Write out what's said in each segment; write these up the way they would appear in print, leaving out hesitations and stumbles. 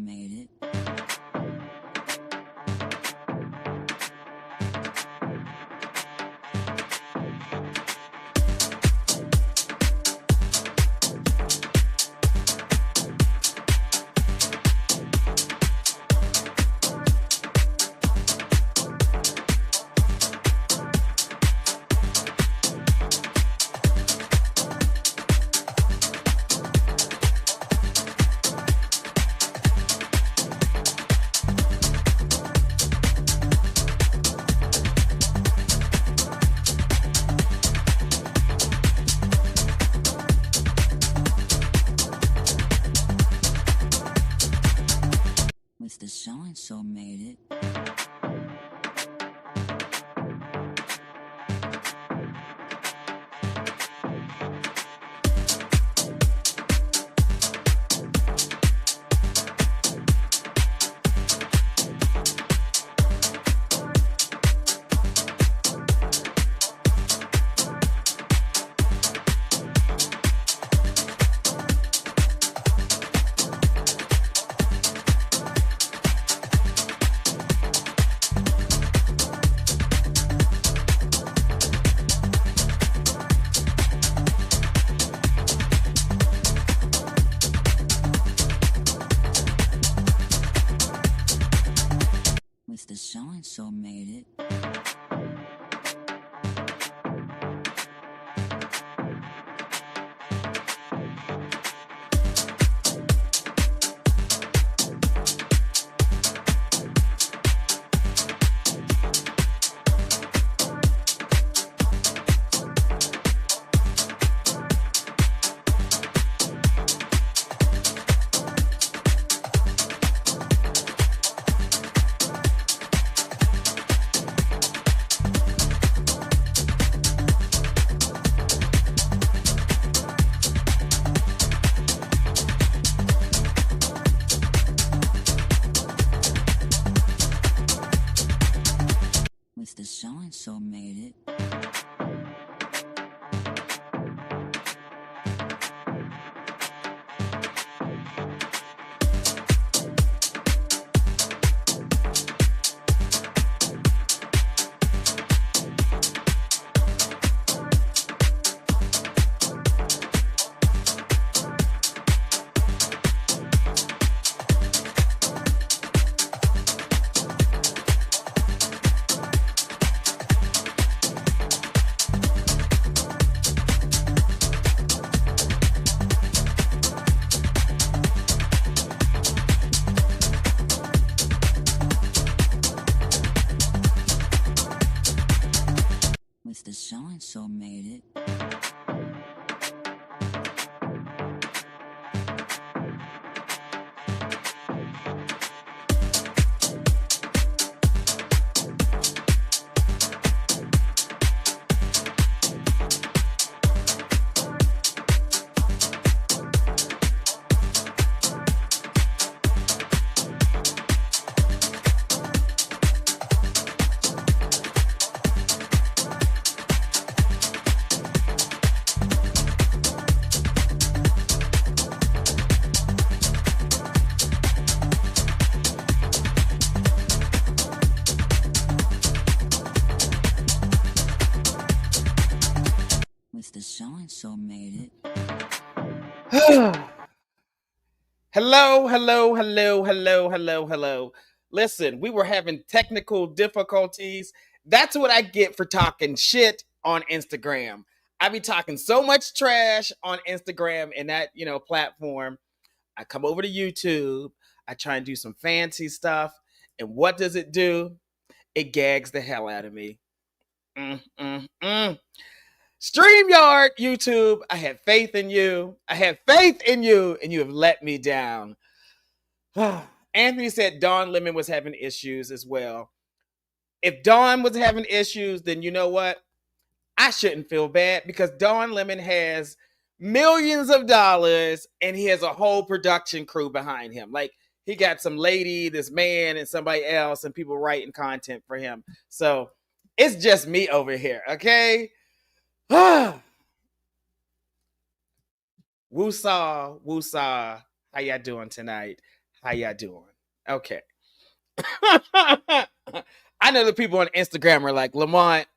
made it. Mr. So-and-so made it. Mr. So-and-so made it. Mr. So-and-so made it. Mr. So-and-so made it. Mr. So-and-so made it. Hello. Listen, we were having technical difficulties. That's what I get for talking shit on Instagram. I be talking so much trash on Instagram and that, platform. I come over to YouTube. I try and do some fancy stuff. And what does it do? It gags the hell out of me. StreamYard, YouTube, I had faith in you. And you have let me down. Anthony said Dawn Lemon was having issues as well. If Dawn was having issues, then you know what? I shouldn't feel bad because Dawn Lemon has millions of dollars and he has a whole production crew behind him. Like, he got some lady, this man, and somebody else, and people writing content for him. So it's just me over here, okay? Woosah. How y'all doing tonight? How y'all doing? Okay. I know the people on Instagram are like, Lamont,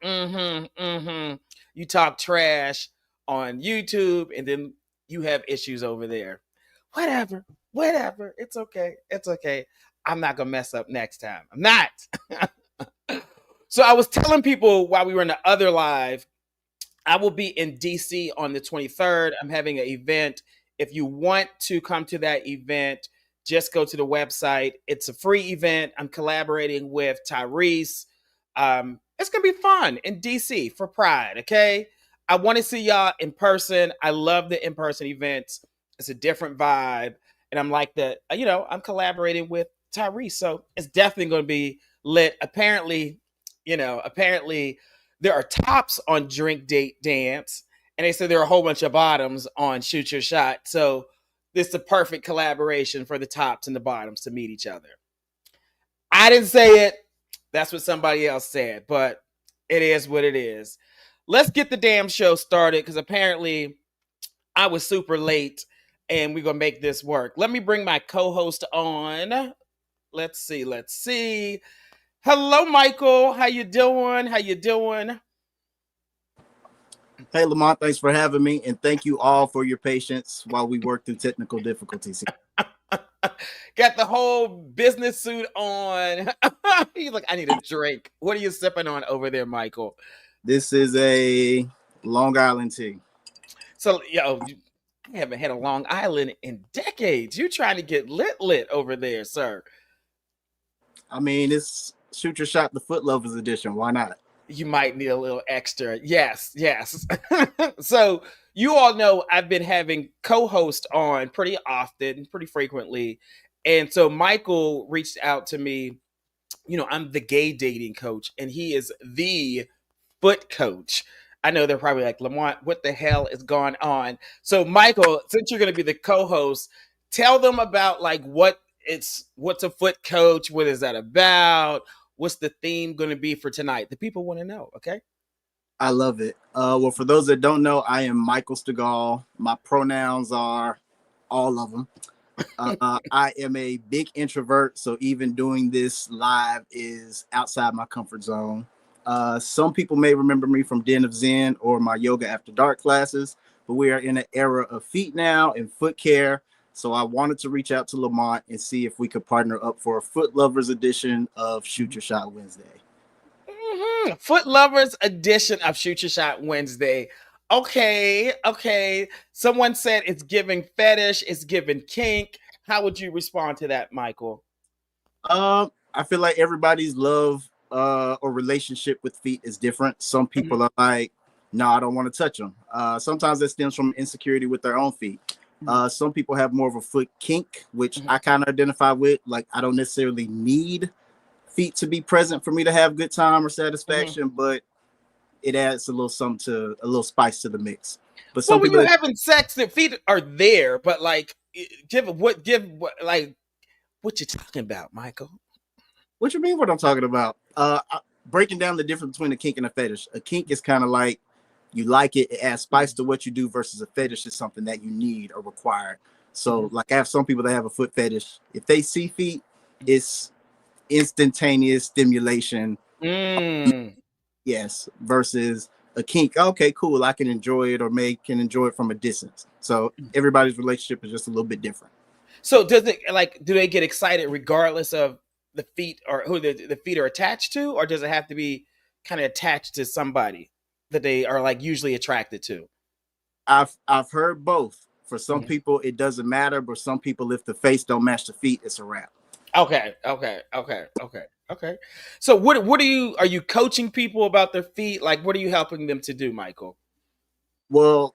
you talk trash on YouTube and then you have issues over there. Whatever, whatever. It's okay. It's okay. I'm not gonna mess up next time. I'm not. So I was telling people while we were in the other live, I will be in DC on the 23rd. I'm having an event. If you want to come to that event, just go to the website. It's a free event. I'm collaborating with Tyrese. It's going to be fun in DC for Pride, okay? I want to see y'all in person. I love the in person events. It's a different vibe. And I'm like that, I'm collaborating with Tyrese. So it's definitely going to be lit. Apparently there are tops on Drink Date Dance, and they said there are a whole bunch of bottoms on Shoot Your Shot. So this is the perfect collaboration for the tops and the bottoms to meet each other. I didn't say it. That's what somebody else said, but it is what it is. Let's get the damn show started because apparently I was super late and we're going to make this work. Let me bring my co-host on. Let's see. Hello, Michael. How you doing? Hey, Lamont, thanks for having me, and thank you all for your patience while we work through technical difficulties. Got the whole business suit on. He's like, I need a drink. What are you sipping on over there, Michael? This is a Long Island tea. So, I haven't had a Long Island in decades. You trying to get lit over there, sir. I mean, it's Shoot Your Shot, the Foot Lovers edition. Why not? You might need a little extra. Yes. So you all know I've been having co-hosts on pretty often, pretty frequently. And so Michael reached out to me. I'm the gay dating coach and he is the foot coach. I know they're probably like, Lamont, what the hell is going on? So Michael, since you're going to be the co-host, tell them about like what's a foot coach? What is that about? What's the theme going to be for tonight? The people want to know, okay? I love it. Well, for those that don't know, I am Michael Stegall. My pronouns are all of them. I am a big introvert, so even doing this live is outside my comfort zone. Some people may remember me from Den of Zen or my Yoga After Dark classes, but we are in an era of feet now and foot care. So I wanted to reach out to Lamont and see if we could partner up for a Foot Lovers edition of Shoot Your Shot Wednesday. Foot Lovers edition of Shoot Your Shot Wednesday. Okay. Someone said it's giving fetish, it's giving kink. How would you respond to that, Michael? I feel like everybody's love or relationship with feet is different. Some people are like, no, I don't want to touch them. Sometimes that stems from insecurity with their own feet. Some people have more of a foot kink, which I kind of identify with. Like, I don't necessarily need feet to be present for me to have good time or satisfaction, but it adds a little spice to the mix. But some when you're having sex, the feet are there, but like, what you talking about, Michael? What you mean? What I'm talking about? Breaking down the difference between a kink and a fetish. A kink is kind of like, you like it, it adds spice to what you do, versus a fetish is something that you need or require. So like I have some people that have a foot fetish. If they see feet, it's instantaneous stimulation. Yes, versus a kink. Okay, cool. I can enjoy it or can enjoy it from a distance. So everybody's relationship is just a little bit different. So do they get excited regardless of the feet or who the feet are attached to, or does it have to be kind of attached to somebody that they are like usually attracted to? I've heard both. For some people, it doesn't matter, but some people, if the face don't match the feet, it's a wrap. Okay. So what are you coaching people about their feet? Like, what are you helping them to do, Michael? Well,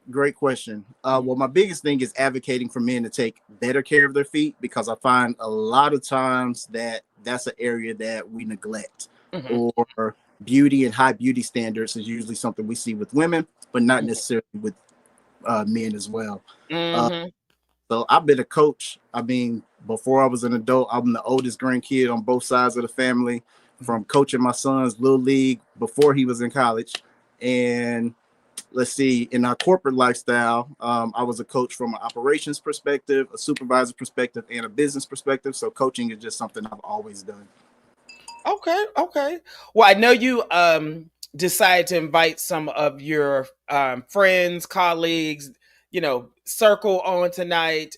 great question. Well, my biggest thing is advocating for men to take better care of their feet, because I find a lot of times that that's an area that we neglect. Or beauty and high beauty standards is usually something we see with women, but not necessarily with men as well. So I've been a coach. I mean, before I was an adult, I'm the oldest grandkid on both sides of the family, from coaching my son's little league before he was in college. And let's see, in our corporate lifestyle, I was a coach from an operations perspective, a supervisor perspective, and a business perspective. So coaching is just something I've always done. Okay, okay. Well, I know you decided to invite some of your friends, colleagues, circle on tonight.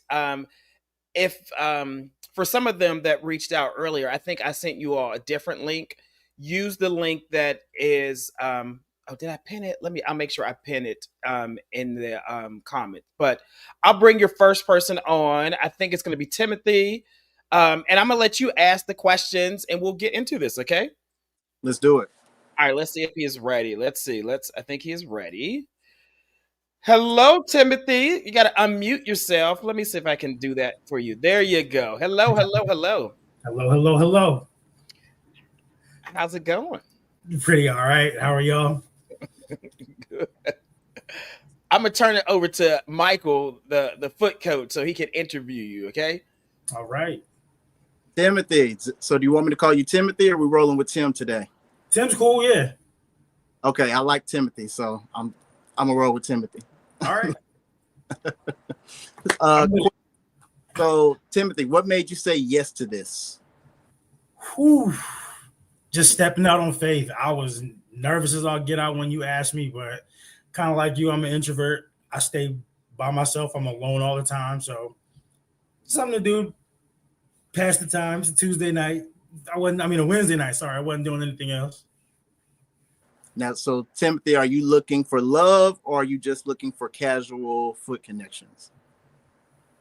If For some of them that reached out earlier, I think I sent you all a different link. Use the link that is oh, did I pin it? I'll make sure I pin it in the comment. But I'll bring your first person on. I think it's going to be Timothy. And I'm gonna let you ask the questions and we'll get into this, okay? Let's do it. All right, let's see if he is ready. Let's see. I think he is ready. Hello, Timothy. You got to unmute yourself. Let me see if I can do that for you. There you go. Hello, hello, hello. Hello, hello, hello. How's it going? Pretty all right. How are y'all? Good. I'm gonna turn it over to Michael, the foot coach, so he can interview you. Okay. All right. Timothy. So do you want me to call you Timothy, or are we rolling with Tim today? Tim's cool, yeah. Okay, I like Timothy, so I'm gonna roll with Timothy. All right. So Timothy, what made you say yes to this? Whew. Just stepping out on faith. I was nervous as I'll get out when you asked me, but kind of like you, I'm an introvert. I stay by myself. I'm alone all the time, so something to do. Pass the time. It's a Tuesday night. A Wednesday night. Sorry, I wasn't doing anything else. Now, so Timothy, are you looking for love, or are you just looking for casual foot connections?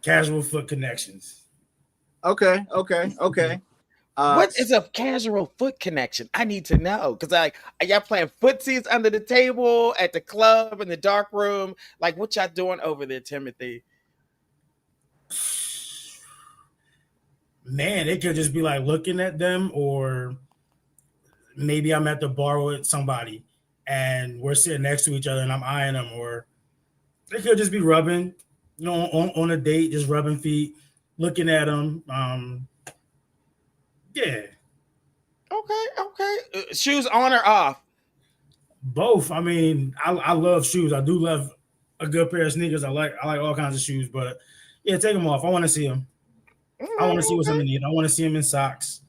Casual foot connections. Okay. What is a casual foot connection? I need to know, because are y'all playing footsies under the table at the club in the dark room? Like, what y'all doing over there, Timothy? Man, it could just be like looking at them, or maybe I'm at the bar with somebody and we're sitting next to each other and I'm eyeing them, or it could just be rubbing, on a date, just rubbing feet, looking at them. Yeah. Okay. Shoes on or off? Both. I mean, I love shoes. I do love a good pair of sneakers. I like all kinds of shoes, but yeah, take them off. I want to see them. I want to see what's underneath. I want to see them in socks.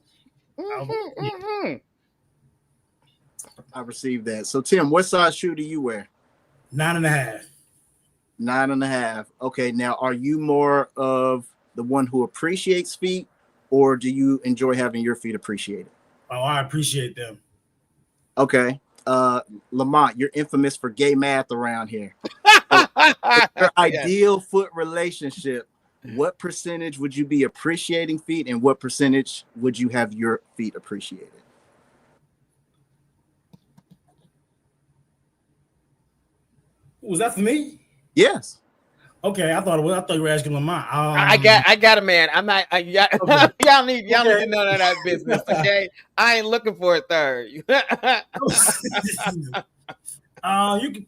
I received that. So Tim, what size shoe do you wear? 9.5. 9.5. Okay. Now, are you more of the one who appreciates feet, or do you enjoy having your feet appreciated? Oh, I appreciate them. Okay. Lamont, you're infamous for gay math around here. Your ideal foot relationship, what percentage would you be appreciating feet, and what percentage would you have your feet appreciated? Was that for me? Yes. Okay, I thought you were asking Lamont. I got a man. I'm not. Y'all need to know none of that business. Okay, I ain't looking for a third. You could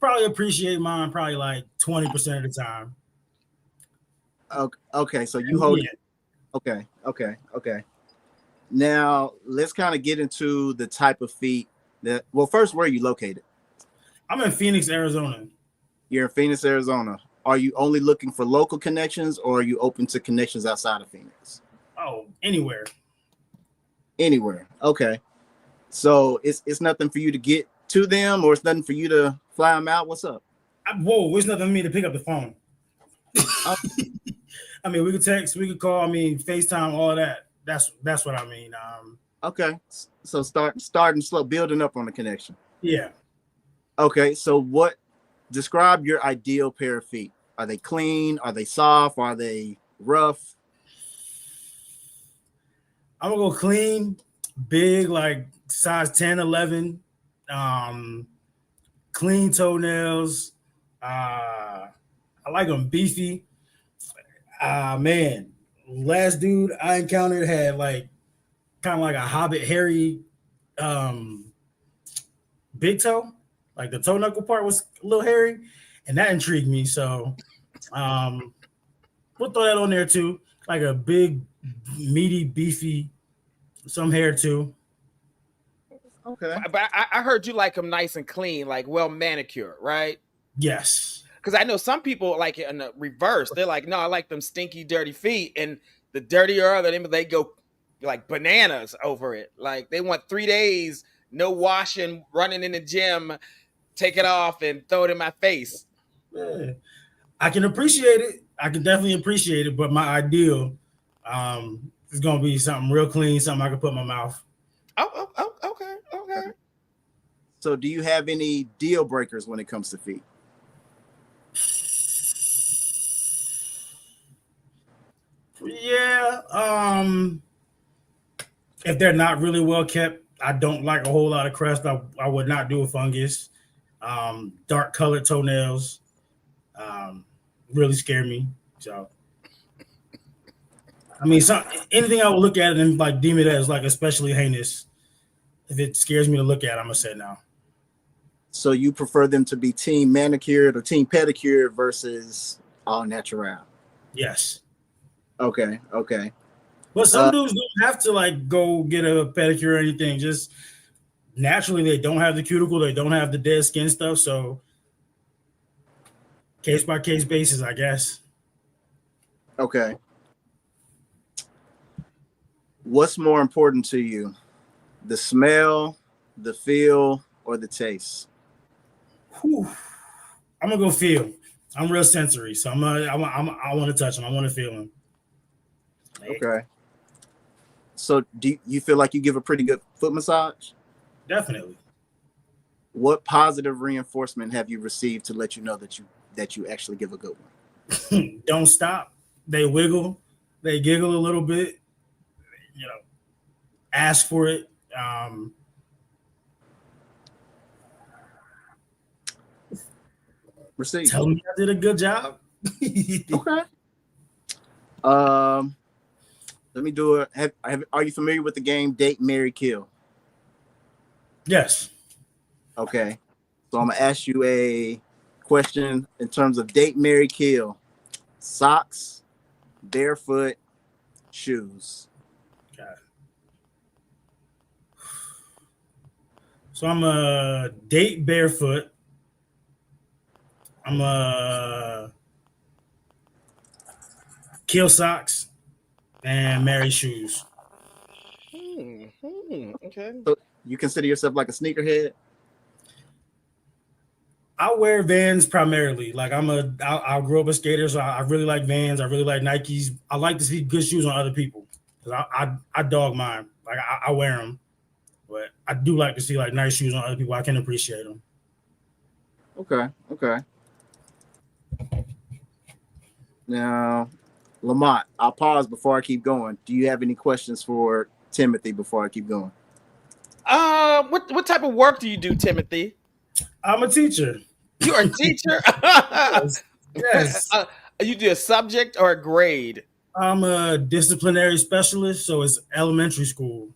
probably appreciate mine probably like 20% of the time. Okay. So you hold. Yeah. Okay. Now let's kind of get into the type of feet that. Well, first, where are you located? I'm in Phoenix, Arizona. You're in Phoenix, Arizona. Are you only looking for local connections, or are you open to connections outside of Phoenix? Oh, anywhere. Anywhere. Okay. So it's nothing for you to get to them, or it's nothing for you to fly them out. What's up? It's nothing for me to pick up the phone. I mean, we could text, we could call. I mean, FaceTime, all of that. That's what I mean. Okay. So starting slow, building up on the connection. Yeah. Okay. So describe your ideal pair of feet. Are they clean? Are they soft? Are they rough? I'm gonna go clean, big, like size 10, 11. Clean toenails. I like them beefy. Man, last dude I encountered had like kind of like a Hobbit hairy big toe. Like the toe knuckle part was a little hairy, and that intrigued me. So we'll throw that on there too. Like a big, meaty, beefy, some hair too. Okay. But I heard you like them nice and clean, like well manicured, right? Yes. Because I know some people like it in the reverse. They're like, no, I like them stinky, dirty feet, and the dirtier they go like bananas over it. Like they want 3 days, no washing, running in the gym, take it off and throw it in my face. Yeah. I can appreciate it. I can definitely appreciate it, but my ideal is gonna be something real clean, something I can put in my mouth. Okay. So do you have any deal breakers when it comes to feet? Yeah. If they're not really well kept, I don't like a whole lot of crust. I would not do a fungus. Dark colored toenails really scare me. So I mean, anything I would look at and like deem it as like especially heinous. If it scares me to look at, I'm gonna say no. So you prefer them to be team manicured or team pedicured versus all natural? Yes. Okay. But some dudes don't have to like go get a pedicure or anything. Just naturally, they don't have the cuticle, they don't have the dead skin stuff. So case by case basis, I guess. Okay. What's more important to you? The smell, the feel, or the taste? Whew. I'm gonna go feel. I'm real sensory, so I want to touch them. I want to feel them. Okay. So do you feel like you give a pretty good foot massage? Definitely. What positive reinforcement have you received to let you know that you actually give a good one? Don't stop. They wiggle. They giggle a little bit. You know, ask for it. Receive. Tell me I did a good job. Okay. Let me do it. Are you familiar with the game Date, Marry, Kill? Yes. Okay. So I'm gonna ask you a question in terms of date, marry, kill. Socks, barefoot, shoes. Okay. So I'm a date barefoot. I'm a kill socks and marry shoes. Okay. So you consider yourself like a sneakerhead? I wear Vans primarily. Like I grew up a skater, so I really like Vans. I really like Nikes. I like to see good shoes on other people. I dog mine. Like I wear them, but I do like to see like nice shoes on other people. I can appreciate them. Okay. Now, Lamont, I'll pause before I keep going. Do you have any questions for Timothy before I keep going? What type of work do you do, Timothy? I'm a teacher. You are a teacher? Yes. You do a subject or a grade? I'm a disciplinary specialist, so it's elementary school.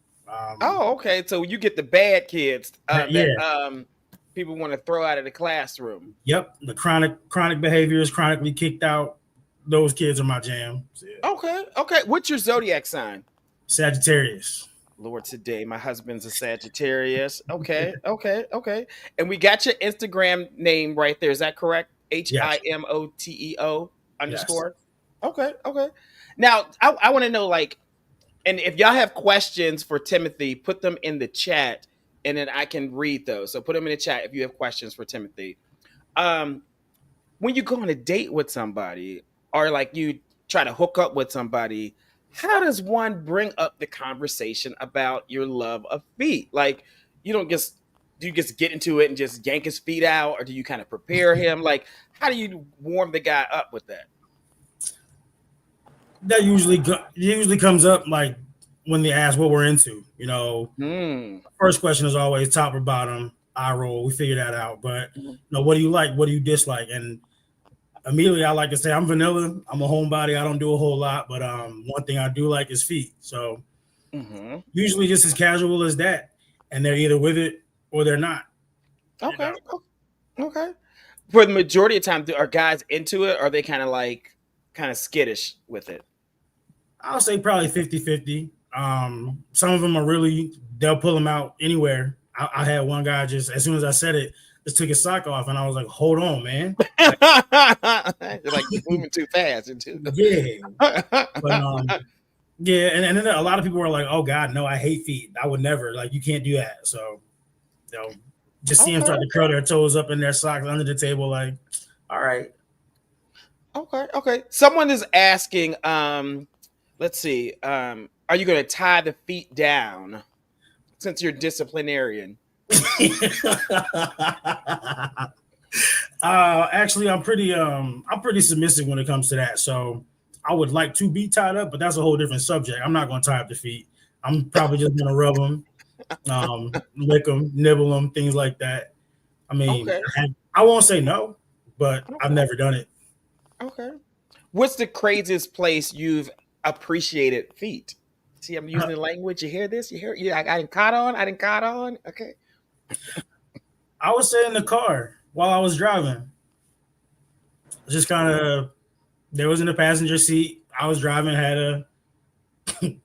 Okay. So you get the bad kids yeah. that people want to throw out of the classroom. Yep. The chronic behaviors, chronically kicked out. Those kids are my jam. So, yeah. Okay. What's your zodiac sign? Sagittarius. Lord, today my husband's a Sagittarius. Okay. And we got your Instagram name right there. Is that correct? HIMOTEO _. Yes. Okay. Now I want to know, like, and if y'all have questions for Timothy, put them in the chat, and then I can read those. So put them in the chat if you have questions for Timothy. When you go on a date with somebody, or like you try to hook up with somebody, how does one bring up the conversation about your love of feet? Like, do you just get into it and just yank his feet out, or do you kind of prepare him? Like, how do you warm the guy up with that? That usually comes up like when they ask what we're into. You know, First question is always top or bottom, eye roll. We figure that out. But what do you like? What do you dislike? And immediately I like to say I'm vanilla. I'm a homebody. I don't do a whole lot, but one thing I do like is feet. So usually just as casual as that, and they're either with it or they're not. Okay. For the majority of the time, are guys into it, or are they kind of skittish with it? I'll say probably 50-50. Some of them are really, they'll pull them out anywhere. I had one guy just, as soon as I said it, just took his sock off, and I was like, hold on, man. You're like, you're moving too fast. Yeah. But yeah, and then a lot of people were like, oh God, no, I hate feet. I would never, like, you can't do that. So, you know, just see them start to curl their toes up in their socks under the table, like, all right. Okay. Someone is asking, let's see, are you going to tie the feet down since you're disciplinarian? Actually, I'm pretty submissive when it comes to that. So I would like to be tied up, but that's a whole different subject. I'm not going to tie up the feet. I'm probably just going to rub them, lick them, nibble them, things like that. I mean, I won't say no, but I've never done it. Okay. What's the craziest place you've appreciated feet? See, I'm using the language. You hear this? You hear? Yeah, I didn't caught on. Okay. I would say in the car while I was driving. Just kind of, there was in the passenger seat. I was driving, had a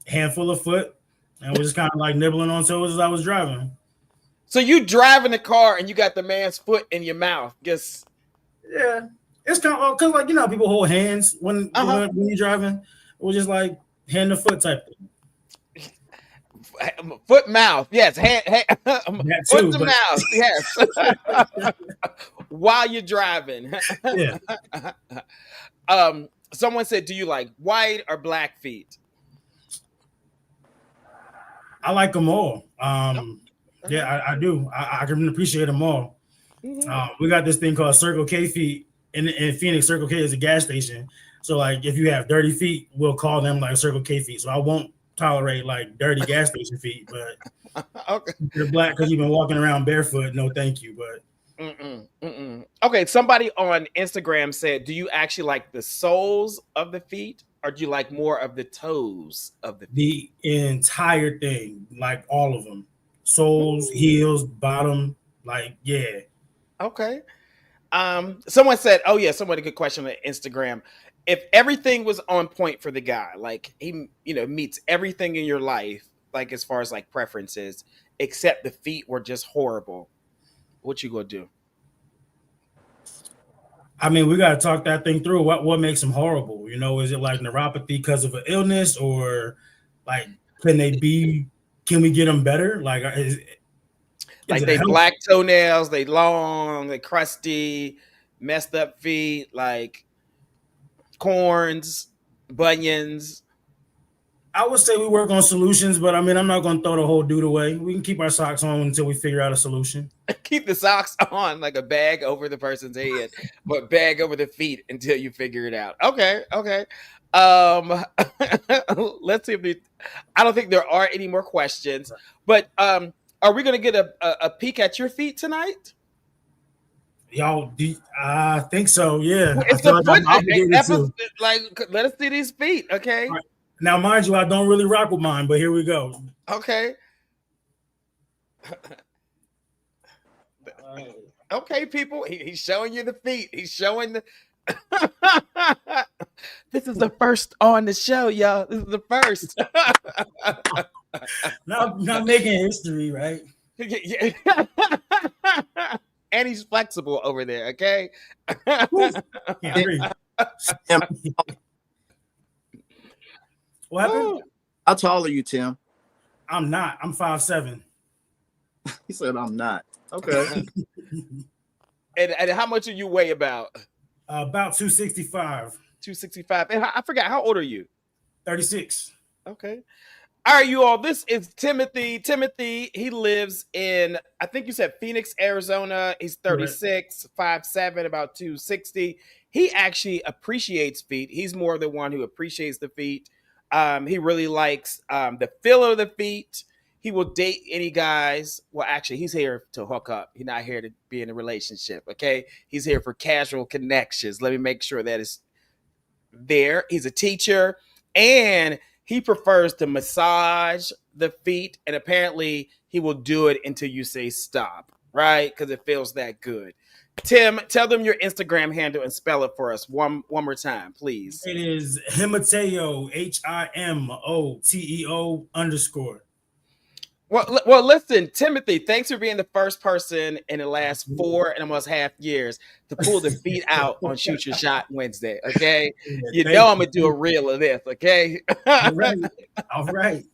handful of foot, and was just kind of like nibbling on toes as I was driving. So you drive in the car and you got the man's foot in your mouth. Guess. Yeah. It's kind of, because, like, you know, people hold hands when you're driving. It was just like hand to foot type thing. Foot mouth, yes. Hand foot to mouth, yes. While you're driving. Yeah. Someone said, do you like white or black feet? I like them all. Yeah, I do. I can appreciate them all. Mm-hmm. We got this thing called Circle K feet in Phoenix. Circle K is a gas station. So, like, if you have dirty feet, we'll call them like Circle K feet. So I won't tolerate like dirty gas station feet, but okay. You're black because you've been walking around barefoot. No, thank you. But okay, somebody on Instagram said, do you actually like the soles of the feet, or do you like more of the toes of the feet? The entire thing, like all of them. Soles, heels, bottom, like, yeah. Okay. Someone said, oh yeah, someone had a good question on Instagram. If everything was on point for the guy, like he, meets everything in your life, like as far as like preferences, except the feet were just horrible, what you gonna do? I mean, we gotta talk that thing through. What makes them horrible? Is it like neuropathy because of an illness, or like can we get them better? Like, like they black toenails, they long, they crusty, messed up feet, like corns, bunions. I would say we work on solutions, but I mean, I'm not going to throw the whole dude away. We can keep our socks on until we figure out a solution. Keep the socks on like a bag over the person's head, but bag over the feet until you figure it out. Okay. Let's see if I don't think there are any more questions, but are we going to get a peek at your feet tonight? Y'all, I think so. Yeah. It's the foot episode, like, let us see these feet. Okay. Right. Now, mind you, I don't really rock with mine, but here we go. Okay. Okay, people. He's showing you the feet. He's showing the. This is the first on the show, y'all. This is the first. Not making history, right? And he's flexible over there, okay? What happened? How tall are you, Tim? I'm not. I'm 5'7". He said I'm not. Okay. and how much do you weigh about? About 265. 265. And I forgot, how old are you? 36. Okay. All right, you all. This is Timothy. Timothy, he lives in, I think you said Phoenix, Arizona. He's 36, 5'7", about 260. He actually appreciates feet. He's more the one who appreciates the feet. He really likes the feel of the feet. He will date any guys. Well, actually, he's here to hook up. He's not here to be in a relationship, okay? He's here for casual connections. Let me make sure that is there. He's a teacher, and he prefers to massage the feet, and apparently he will do it until you say stop, right? Because it feels that good. Tim, tell them your Instagram handle and spell it for us one more time, please. It is Himateo, HIMOTEO _. Well, listen, Timothy, thanks for being the first person in the last 4 and almost half years to pull the feet out on Shoot Your Shot Wednesday. Okay, Yeah, you know thank I'm gonna do a you. reel of this. Okay, All right. All right.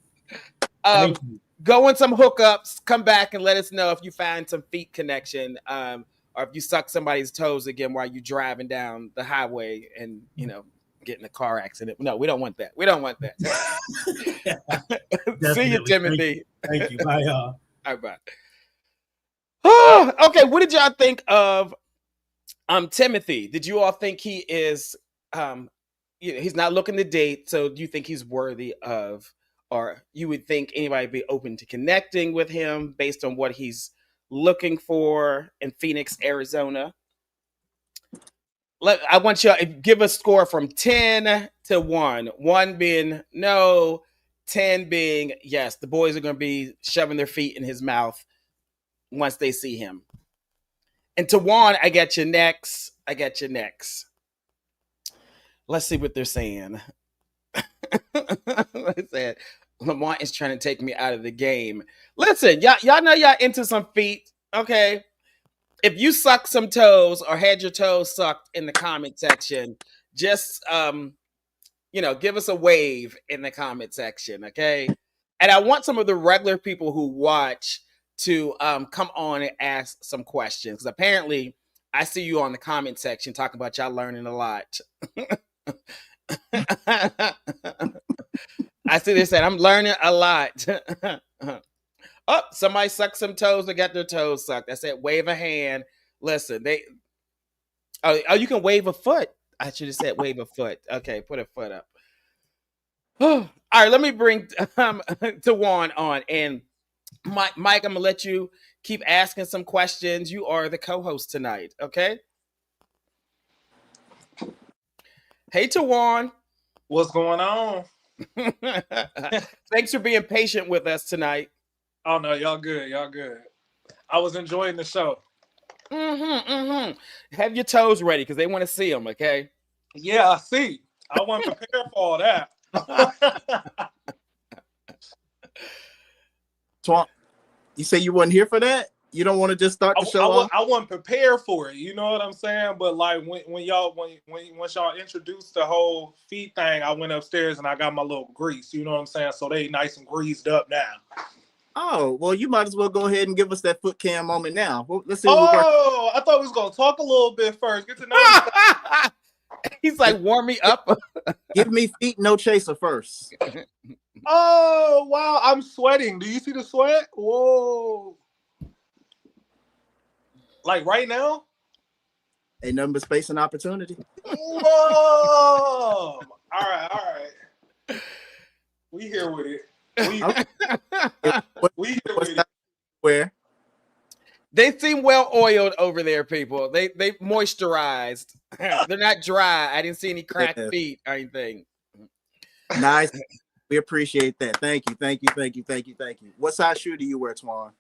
Thank you. go on some hookups. Come back and let us know if you find some feet connection, or if you suck somebody's toes again while you're driving down the highway and get in a car accident. No, we don't want that. We don't want that. See you, Definitely. Timothy. Thank you. Bye, y'all. All right. Oh, okay, what did y'all think of Timothy? Did you all think he is he's not looking to date, so do you think he's worthy of, or you would think anybody would be open to connecting with him based on what he's looking for in Phoenix, Arizona? I want you to give a score from 10 to 1. 1 being no, 10 being yes. The boys are going to be shoving their feet in his mouth once they see him. And Tawan, I got you next. Let's see what they're saying. They said Lamont is trying to take me out of the game. Listen, y'all know y'all into some feet, okay? If you suck some toes or had your toes sucked in the comment section, just give us a wave in the comment section, okay? And I want some of the regular people who watch to come on and ask some questions, because apparently I see you on the comment section talking about y'all learning a lot. I see they said I'm learning a lot. Oh, somebody sucked some toes. They got their toes sucked. I said wave a hand. Listen, you can wave a foot. I should have said wave a foot. Okay, put a foot up. All right, let me bring Tawan on. And Mike, I'm gonna let you keep asking some questions. You are the co-host tonight, okay? Hey, Tawan. What's going on? Thanks for being patient with us tonight. Oh no, y'all good. I was enjoying the show. Have your toes ready because they want to see them, okay? Yeah, I see. I wasn't prepared for all that. Twan, you say you wasn't here for that? You don't want to just start the show off? I wasn't prepared for it. You know what I'm saying? But like once y'all introduced the whole feet thing, I went upstairs and I got my little grease. You know what I'm saying? So they nice and greased up now. Oh, well, you might as well go ahead and give us that foot cam moment now. Well, let's see. Oh, I thought we was gonna talk a little bit first. Get to know. He's like, warm me up. Give me feet, no chaser first. Oh wow, I'm sweating. Do you see the sweat? Whoa. Like right now? Ain't nothing but space and opportunity. Whoa! All right. We here with it. We here with it. Where? They seem well oiled over there, people. They moisturized. They're not dry. I didn't see any cracked feet or anything. Nice. We appreciate that. Thank you. What size shoe do you wear, Twan?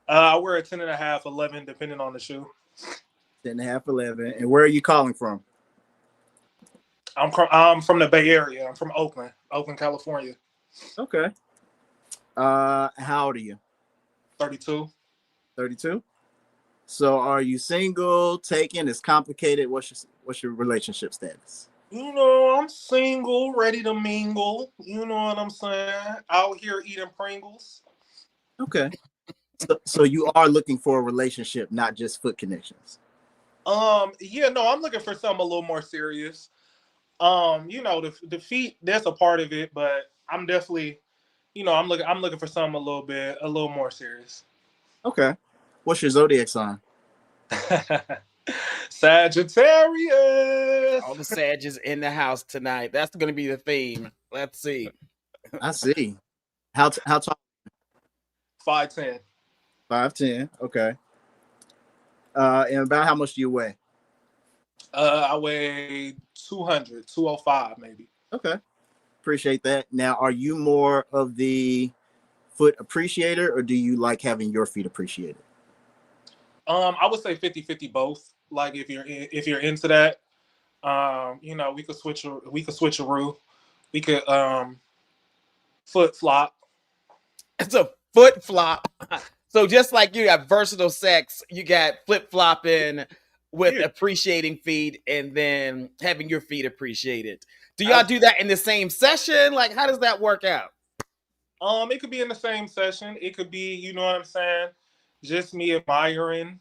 I wear a 10.5, 11, depending on the shoe. 10.5, 11. And where are you calling from? I'm from the Bay Area. I'm from Oakland, California. Okay. How old are you? 32. 32. So are you single, taken? It's complicated. What's your relationship status? You know, I'm single, ready to mingle. You know what I'm saying? Out here eating Pringles. Okay. So you are looking for a relationship, not just foot connections. Yeah, no, I'm looking for something a little more serious. The feet, that's a part of it, but I'm definitely, I'm looking for something a little more serious. Okay. What's your zodiac sign? Sagittarius. All the Sages in the house tonight. That's going to be the theme. Let's see. I see. How tall? 5'10". 5'10". Okay. And about how much do you weigh? I weigh 200, 205 maybe. Okay. Appreciate that. Now, are you more of the foot appreciator, or do you like having your feet appreciated? I would say 50-50 both. Like if you're into that, we could switch a roo. We could foot flop. It's a foot flop. So just like you have versatile sex, you got flip flopping with Yeah. appreciating feet and then having your feet appreciated. Do y'all do that in the same session? Like, how does that work out? It could be in the same session. It could be, you know what I'm saying, just me admiring.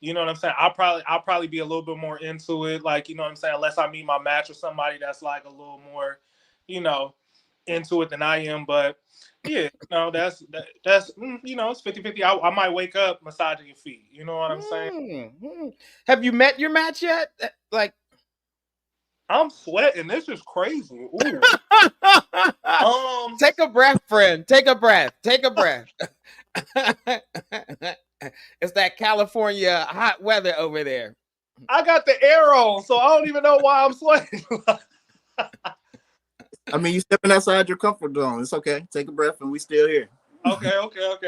You know what I'm saying? I'll probably be a little bit more into it, like, you know what I'm saying, unless I meet my match or somebody that's like a little more, you know, into it than I am. But yeah, no, that's you know, it's 50-50. I might wake up massaging your feet. You know what I'm saying? Hmm. Have you met your match yet? Like, I'm sweating. This is crazy. Ooh. take a breath, friend. Take a breath. Take a breath. It's that California hot weather over there. I got the air on, so I don't even know why I'm sweating. I mean, you stepping outside your comfort zone. It's okay. Take a breath, and we still here. Okay.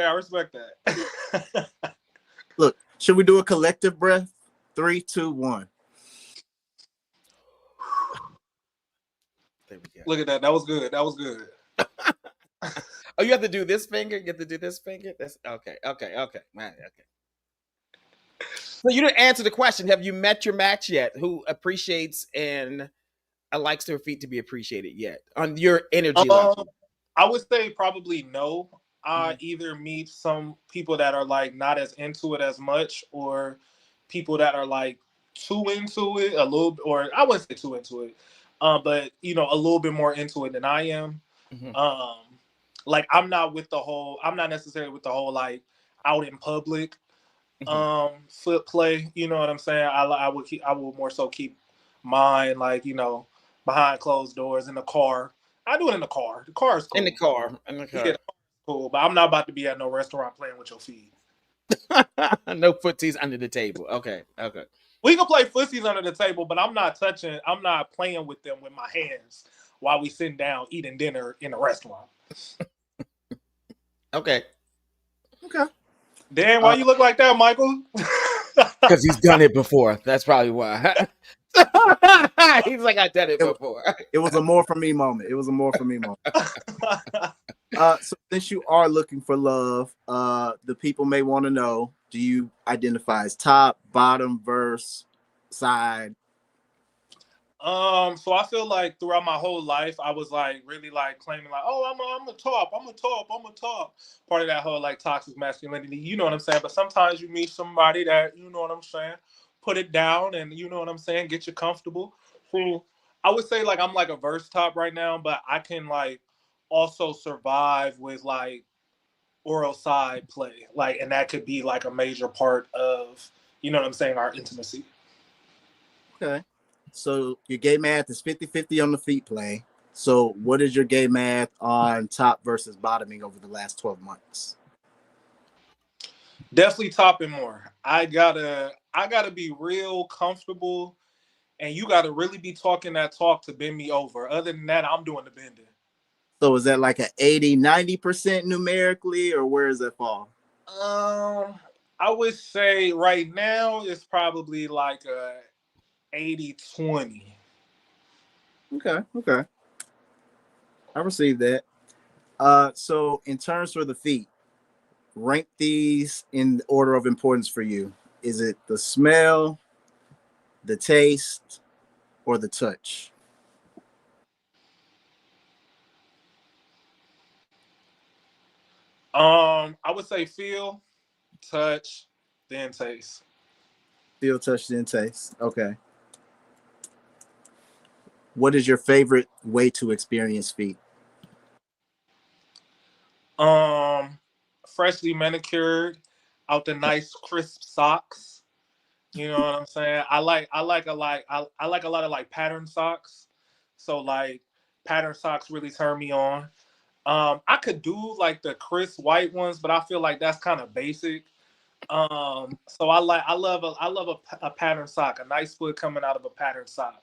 I respect that. Look, should we do a collective breath? 3, 2, 1. There we go. Look at that. That was good. That was good. Oh, you have to do this finger? You have to do this finger? That's okay. Man, okay. So you didn't answer the question. Have you met your match yet who appreciates and likes their feet to be appreciated yet on your energy level? I would say probably no. I either meet some people that are like not as into it as much, or people that are like too into it a little, or I wouldn't say too into it, but you know, a little bit more into it than I am. Mm-hmm. Like I'm not necessarily with the whole like out in public foot play. You know what I'm saying? I will more so keep mine, like, you know, behind closed doors in the car. I do it in the car. The car is cool. In the car. Yeah, cool. But I'm not about to be at no restaurant playing with your feet. No footsies under the table. Okay. We can play footsies under the table, but I'm not playing with them with my hands while we sitting down eating dinner in a restaurant. Okay. Dan, why you look like that, Michael? Because he's done it before. That's probably why. He's like, I've done it before. It was a more for me moment. So since you are looking for love, the people may want to know, do you identify as top, bottom, verse, side? So I feel like throughout my whole life, I was like really like claiming like, oh, I'm a top. Part of that whole like toxic masculinity, you know what I'm saying? But sometimes you meet somebody that, you know what I'm saying, put it down and, you know what I'm saying, get you comfortable. So I would say like I'm like a verse top right now, but I can like also survive with like oral side play, like, and that could be like a major part of, you know what I'm saying, our intimacy. Okay. So your gay math is 50-50 on the feet play. So what is your gay math on top versus bottoming over the last 12 months? Definitely topping more. I gotta be real comfortable, and you gotta really be talking that talk to bend me over. Other than that, I'm doing the bending. So is that like an 80-90% numerically, or where does that fall? I would say right now it's probably like a 80-20. Okay. I received that. So in terms for the feet, rank these in order of importance for you. Is it the smell, the taste, or the touch? I would say feel, touch, then taste. Feel, touch, then taste. Okay. What is your favorite way to experience feet? Freshly manicured, out the nice crisp socks. You know what I'm saying? I like a lot of like pattern socks. So like pattern socks really turn me on. I could do like the crisp white ones, but I feel like that's kind of basic. So I love a pattern sock, a nice foot coming out of a pattern sock.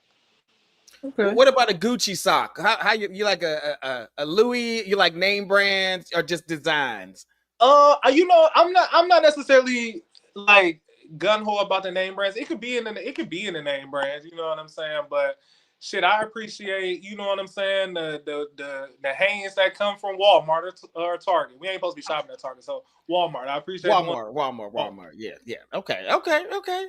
Okay. What about a Gucci sock? How you like a Louis? You like name brands or just designs? You know, I'm not necessarily like gun ho about the name brands. It could be in the name brands. You know what I'm saying? But shit, I appreciate, you know what I'm saying, the hands that come from Walmart or Target. We ain't supposed to be shopping at Target, so Walmart. I appreciate Walmart. Yeah. Okay. Okay.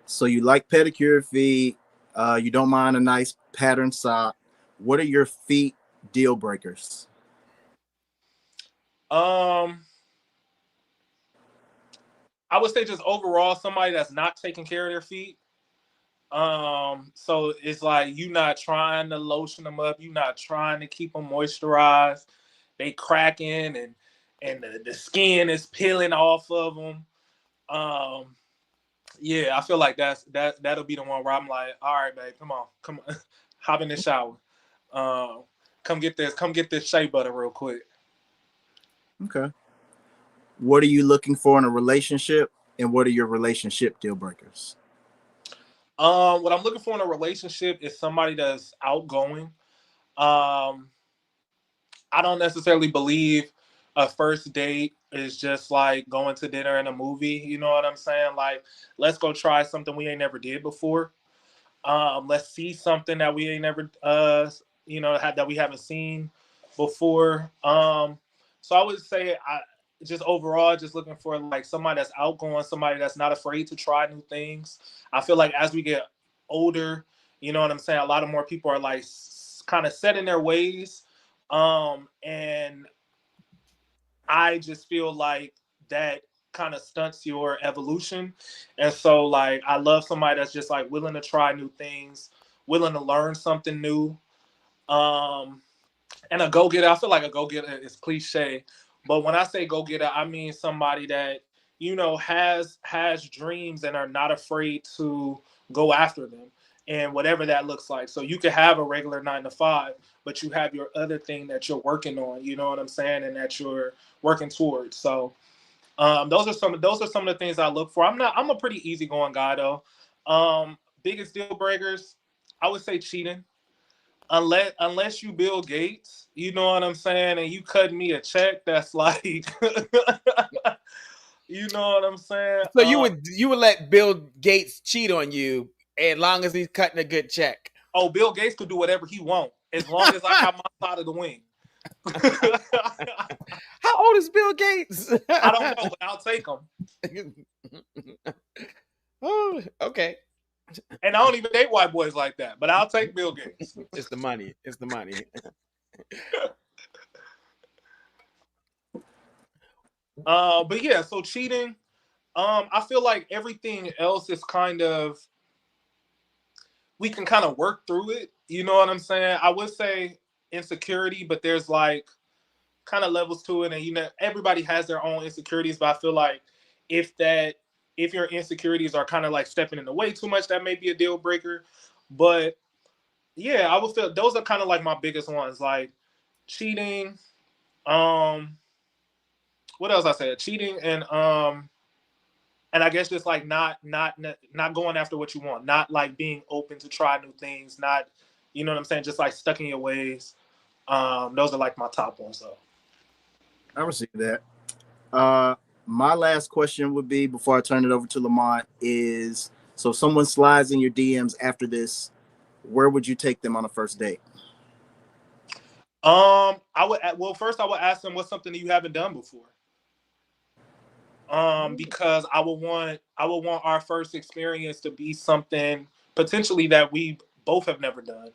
So you like pedicure feet. You don't mind a nice pattern sock. What are your feet deal breakers? I would say just overall somebody that's not taking care of their feet. So it's like you not trying to lotion them up, you not trying to keep them moisturized. They cracking and the skin is peeling off of them. Yeah, I feel like that'll be the one where I'm like, all right, babe, come on, hop in the shower. Come get this shea butter real quick. Okay. What are you looking for in a relationship, and what are your relationship deal breakers? What I'm looking for in a relationship is somebody that's outgoing. Um, I don't necessarily believe a first date is just like going to dinner and a movie. You know what I'm saying? Like, let's go try something we ain't never did before. Let's see something that we ain't never, that we haven't seen before. So I would say I just overall just looking for like somebody that's outgoing, somebody that's not afraid to try new things. I feel like as we get older, you know what I'm saying, a lot of more people are like kind of set in their ways. And I just feel like that kind of stunts your evolution. And so like I love somebody that's just like willing to try new things, willing to learn something new. And a go-getter, I feel like a go-getter is cliche, but when I say go-getter, I mean somebody that, you know, has dreams and are not afraid to go after them and whatever that looks like. So you could have a regular 9 to 5, but you have your other thing that you're working on, you know what I'm saying, and that you're working towards. So those are some of the things I look for. I'm a pretty easygoing guy though. Biggest deal breakers, I would say cheating. Unless you Bill Gates, you know what I'm saying, and you cut me a check that's like you know what I'm saying? So you would let Bill Gates cheat on you as long as he's cutting a good check. Oh, Bill Gates could do whatever he wants as long as I got my side of the wing. How old is Bill Gates? I don't know, but I'll take him. Oh, okay. And I don't even date white boys like that, but I'll take Bill Gates. It's the money. But yeah, so cheating. I feel like everything else is kind of, we can kind of work through it. You know what I'm saying? I would say insecurity, but there's like kind of levels to it, and you know everybody has their own insecurities. But I feel like if your insecurities are kind of like stepping in the way too much, that may be a deal breaker. But yeah, I would feel those are kind of like my biggest ones, like cheating. What else I said? Cheating and I guess just like not going after what you want, not like being open to try new things, not, you know what I'm saying, just like stuck in your ways. Those are like my top ones though. I receive that. My last question would be, before I turn it over to Lamont, is, so if someone slides in your DMs after this, where would you take them on a first date? First I would ask them what's something that you haven't done before. Because I would want our first experience to be something potentially that we both have never done.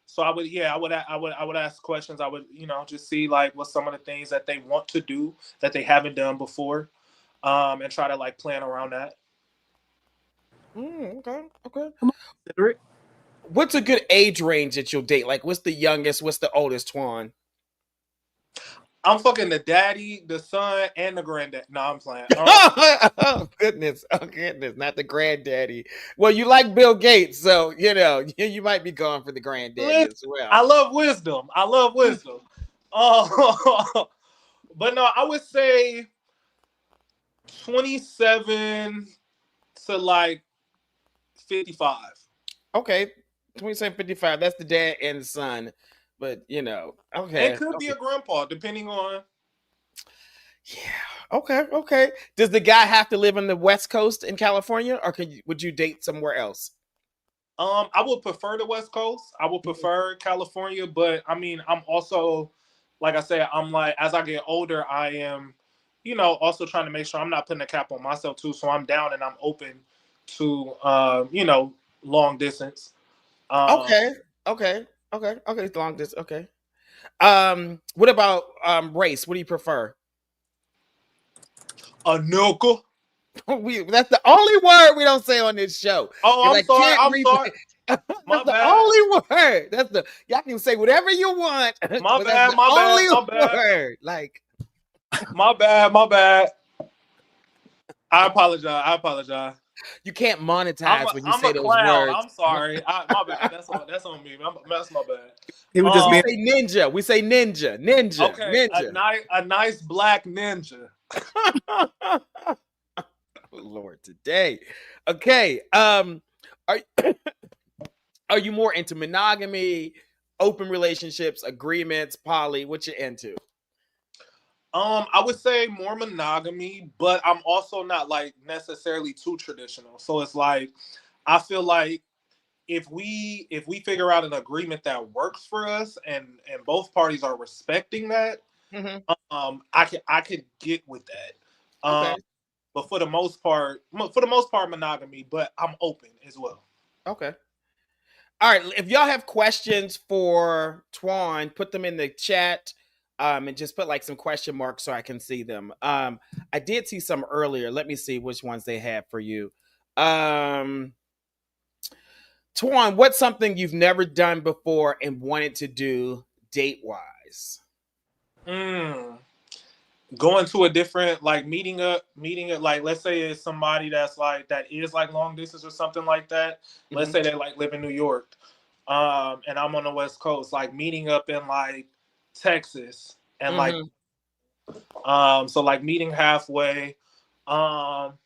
So I would ask questions. I would, you know, just see like what some of the things that they want to do that they haven't done before, and try to like plan around that. Okay. What's a good age range that you'll date? Like, what's the youngest? What's the oldest one? I'm fucking the daddy, the son, and the granddad. No, I'm playing. Oh goodness, not the granddaddy. Well, you like Bill Gates, so you know you might be going for the granddaddy as well. I love wisdom. But no, I would say 27 to like 55. Okay, 27, 55. That's the dad and the son. But you know, okay. It could be a grandpa, depending on. Yeah. Okay. Does the guy have to live on the West Coast in California, or would you date somewhere else? I would prefer the West Coast. I would prefer California, but I mean, I'm also, like I said, I'm like, as I get older, I am, also trying to make sure I'm not putting a cap on myself too. So I'm down and I'm open to, long distance. Okay, okay, okay. Long distance. Okay. What about race? What do you prefer? A nickel. That's the only word we don't say on this show. Oh, 'Cause I'm I sorry. can't I'm read. sorry. That's My the bad. only word. That's the y'all can say whatever you want, My but that's bad. the My bad. only My bad. word. Like My bad. My bad. I apologize. I apologize. you can't I'm monetize a, when you I'm say a those clown. words. I'm sorry. My bad. That's on me. That's my bad. He was just We Um. being say ninja. We say ninja. Ninja. Okay. Ninja. A nice black ninja. Oh, Lord, today. Okay. Are are you more into monogamy, open relationships, agreements, poly? What you into? I would say more monogamy, but I'm also not like necessarily too traditional. So it's like I feel like if we figure out an agreement that works for us and both parties are respecting that, Hmm. I could get with that. Okay. But for the most part, monogamy. But I'm open as well. Okay. All right. If y'all have questions for Twan, put them in the chat. And just put like some question marks so I can see them. I did see some earlier. Let me see which ones they have for you. Um, Twan, what's something you've never done before and wanted to do date wise? Mm. Going to a different like meeting up like let's say it's somebody that is like long distance or something like that. Let's Hmm. say they like live in New York, and I'm on the West Coast, like meeting up in like Texas and like Hmm. so like meeting halfway. um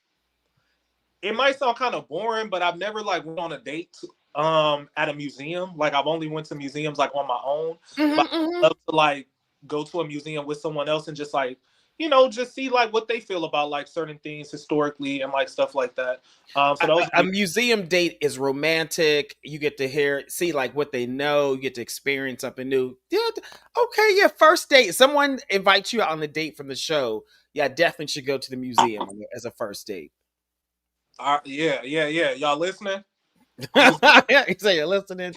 it might sound kind of boring, but I've never like went on a date at a museum. Like I've only went to museums like on my own, but Hmm. I love to like go to a museum with someone else and just like just see like what they feel about like certain things historically and like stuff like that. So those would A be museum date is romantic. You get to see like what they know. You get to experience something new. Yeah, okay, yeah. First date. Someone invites you out on the date from the show. Yeah, definitely should go to the museum as a first date. yeah. Y'all listening? Museum. You say you're listening.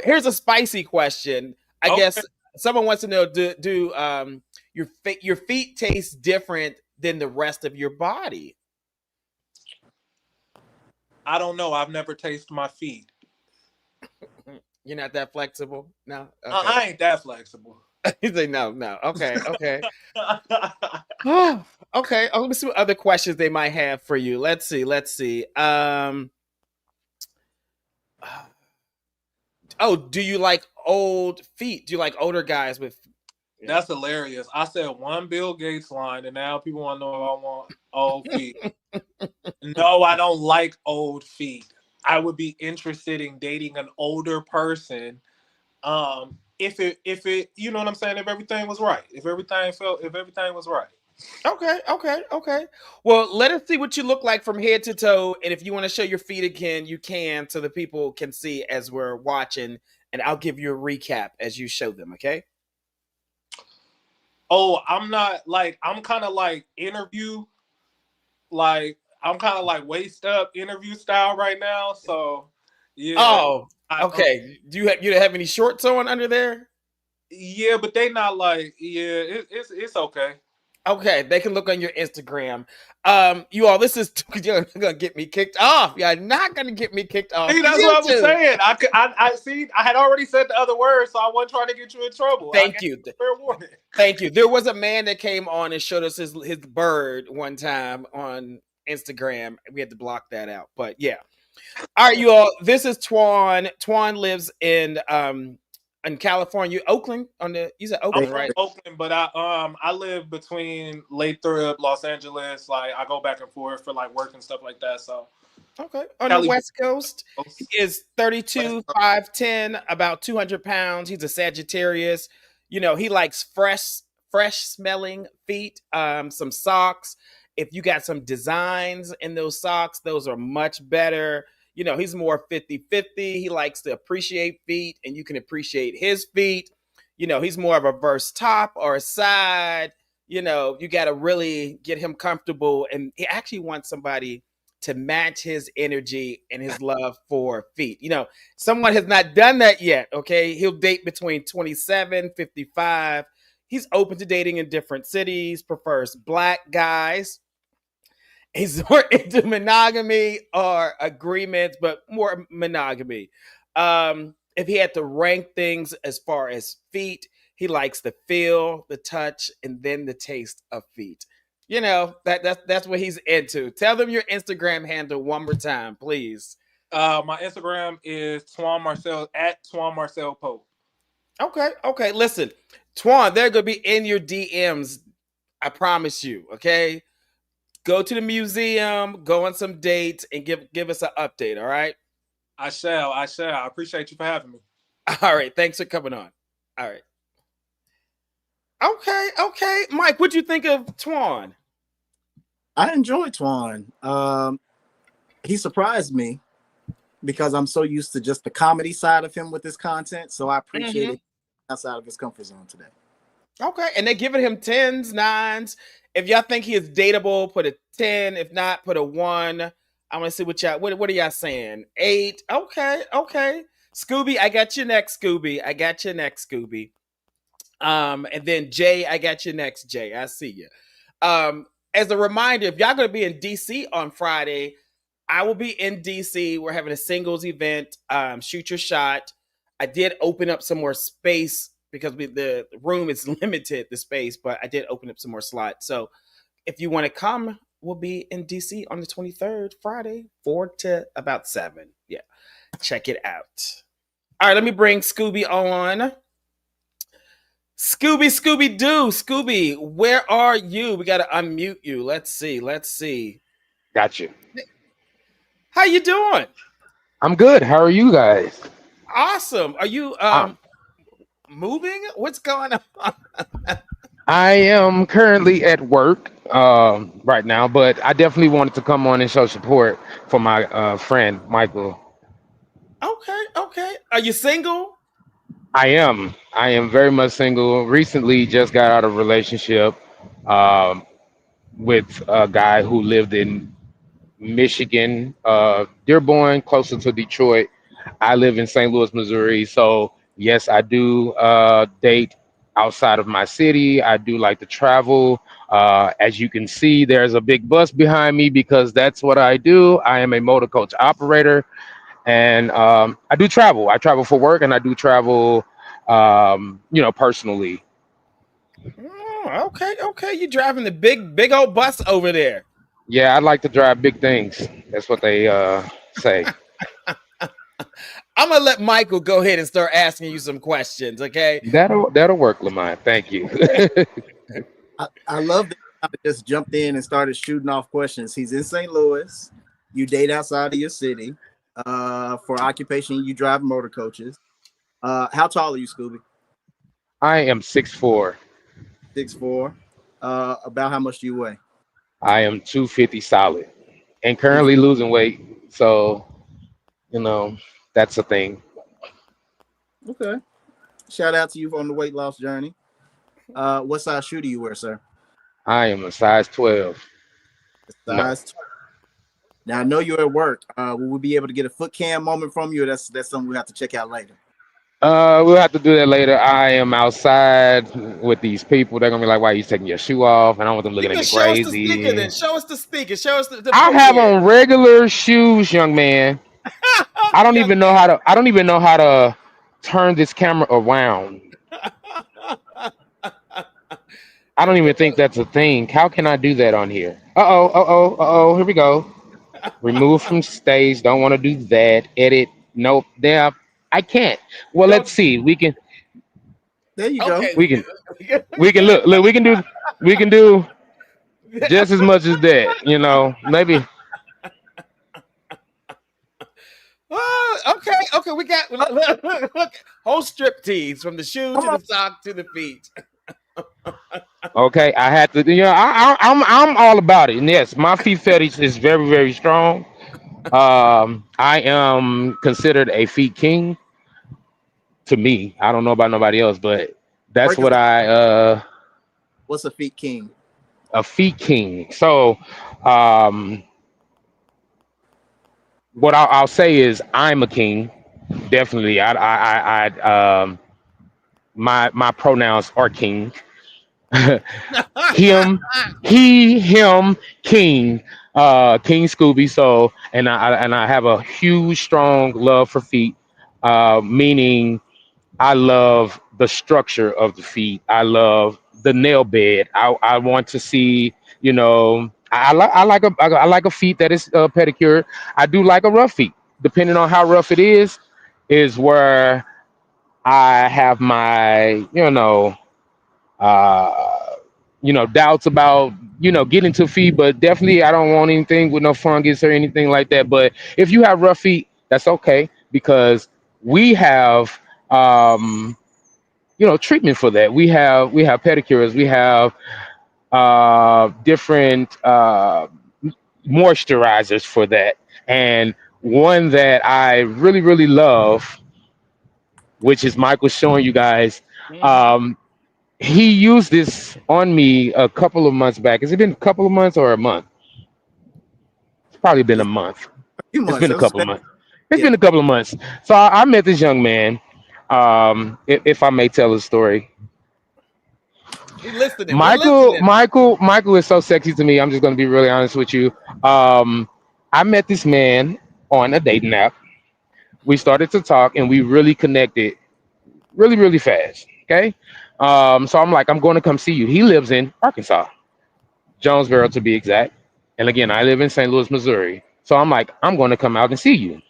Here's a spicy question. I Okay. guess someone wants to know: Do your feet taste different than the rest of your body? I don't know. I've never tasted my feet. You're not that flexible. No. Okay. I ain't that flexible. You say no, no. Okay, okay. Okay. Oh, let me see what other questions they might have for you. Let's see. Let's see. Oh, do you like old feet? Do you like older guys with? Yeah. That's hilarious. I said one Bill Gates line, and now people want to know if I want old feet. No, I don't like old feet. I would be interested in dating an older person. If it, you know what I'm saying? If everything was right, if everything was right. Okay, okay, okay. Well, let us see what you look like from head to toe, and if you want to show your feet again, you can, so the people can see as we're watching, and I'll give you a recap as you show them. Okay. Oh, I'm not like I'm kind of like interview, like I'm kind of like waist up interview style right now. So yeah, Oh, I, okay. Do you have any shorts on under there? yeah, but they not like it's okay. Okay, they can look on your Instagram. You all, this is you're gonna get me kicked off. You're not gonna get me kicked off See, that's what I was YouTube. saying. I see. I had already said the other word, so I wasn't trying to get you in trouble. I Thank gave you. you fair warning. Thank you. There was a man that came on and showed us his bird one time on Instagram. We had to block that out. But yeah. All right, you all. This is Twan. Twan lives in California, Oakland. You said I'm Oakland, from right? Oakland, but I live between Lathrop, Los Angeles. Like I go back and forth for like work and stuff like that. So Okay. On the Cali, West Coast. He is 32, 5'10", about 200 pounds. He's a Sagittarius. You know, he likes fresh smelling feet, some socks. If you got some designs in those socks, those are much better. He's more 50-50. He likes to appreciate feet, and you can appreciate his feet. He's more of a verse top or a side. You got to really get him comfortable, and he actually wants somebody to match his energy and his love for feet. Someone has not done that yet. Okay. He'll date between 27, 55. He's open to dating in different cities, prefers black guys. He's more into monogamy or agreements, but more monogamy. If he had to rank things as far as feet, he likes the feel, the touch, and then the taste of feet. That's what he's into. Tell them your Instagram handle one more time, please. My Instagram is Twan Marcel at Twan Marcel Pope. Okay. Listen, Twan, they're gonna be in your DMs. I promise you. Okay. Go to the museum, go on some dates, and give us an update. All right. I shall. I appreciate you for having me. All right. Thanks for coming on. All right. Okay. Mike, what'd you think of Twan? I enjoyed Twan. He surprised me because I'm so used to just the comedy side of him with his content. So I appreciate it outside of his comfort zone today. Okay. And they're giving him 10s, 9s. If y'all think he is dateable, put a 10. If not, put a 1. I want to see what are y'all saying? 8. Okay. Scooby, I got you next, Scooby. And then Jay, I got you next, Jay. I see you. As a reminder, if y'all going to be in DC on Friday, I will be in DC. We're having a singles event. Shoot your shot. I did open up some more space because the room is limited, the space, but I did open up some more slots. So if you want to come, we'll be in DC on the 23rd, Friday, 4 to about 7. Yeah, check it out. All right, let me bring Scooby on. Scooby-Doo. Scooby, where are you? We got to unmute you. Let's see. Got you. How you doing? I'm good. How are you guys? Awesome. Are you moving? What's going on? I am currently at work right now, but I definitely wanted to come on and show support for my friend Michael. Okay. Are you single? I am very much single. Recently, just got out of a relationship with a guy who lived in Michigan, Dearborn, closer to Detroit. I live in St. Louis, Missouri. So yes, I do date outside of my city. I do like to travel. As you can see, there's a big bus behind me because that's what I do. I am a motor coach operator, and I do travel. I travel for work, and I do travel, personally. Okay. You driving the big old bus over there. Yeah, I like to drive big things. That's what they say. I'm gonna let Michael go ahead and start asking you some questions. Okay. That'll work, Lamont. Thank you. I love that I just jumped in and started shooting off questions. He's in St. Louis. You date outside of your city. For occupation, you drive motor coaches. How tall are you, Scooby? I am 6'4". 6'4". About how much do you weigh? I am 250 solid and currently losing weight. So, that's a thing. Okay. Shout out to you on the weight loss journey. What size shoe do you wear, sir? I am a size 12. Size 12. Now, I know you're at work. Will we be able to get a foot cam moment from you, or that's something we have to check out later? We'll have to do that later. I am outside with these people. They're gonna be like, "Why are you taking your shoe off?" And I want them looking at me crazy. Show us the sneaker. Show us the I have on regular shoes, young man. I don't even know how to turn this camera around. I don't even think that's a thing. How can I do that on here? Uh-oh. Here we go. Remove from stage. Don't want to do that. Edit. Nope. There. I can't. Well, let's see. We can. There you go. We can look. We can do just as much as that. Maybe. Oh, okay. We got look, whole strip tees from the shoe to the sock to the feet. Okay, I had to. I'm all about it. And yes, my feet fetish is very, very strong. I am considered a feet king to me. I don't know about nobody else, but that's Break it what down. I What's a feet king? a feet king. So um what I'll say is I'm a king. Definitely. My pronouns are king. Him, he, him, king, King Scooby. So, and I have a huge, strong love for feet, meaning I love the structure of the feet. I love the nail bed. I want to see, I like a feet that is pedicure. I do like a rough feet. Depending on how rough it is where I have my, uh, doubts about, getting to feet. But definitely, I don't want anything with no fungus or anything like that. But if you have rough feet, that's okay because we have, um, treatment for that. We have pedicures. We have different moisturizers for that, and one that I really really love, which is Michael showing you guys. Mhm. Um, he used this on me a couple of months back. Has it been a couple of months or a month? It's probably been a It's month. a few It's months. been a It was, couple of months. It's yeah. been a couple of months. So I met this young man. If I may tell a story, We listening. We're Michael, listening. Michael, Michael is so sexy to me. I'm just going to be really honest with you. Um, I met this man on a dating app. We started to talk, and we really connected, really, really fast. Okay, so I'm like, I'm going to come see you. He lives in Arkansas, Jonesboro to be exact. And again, I live in St. Louis, Missouri. So I'm like, I'm going to come out and see you.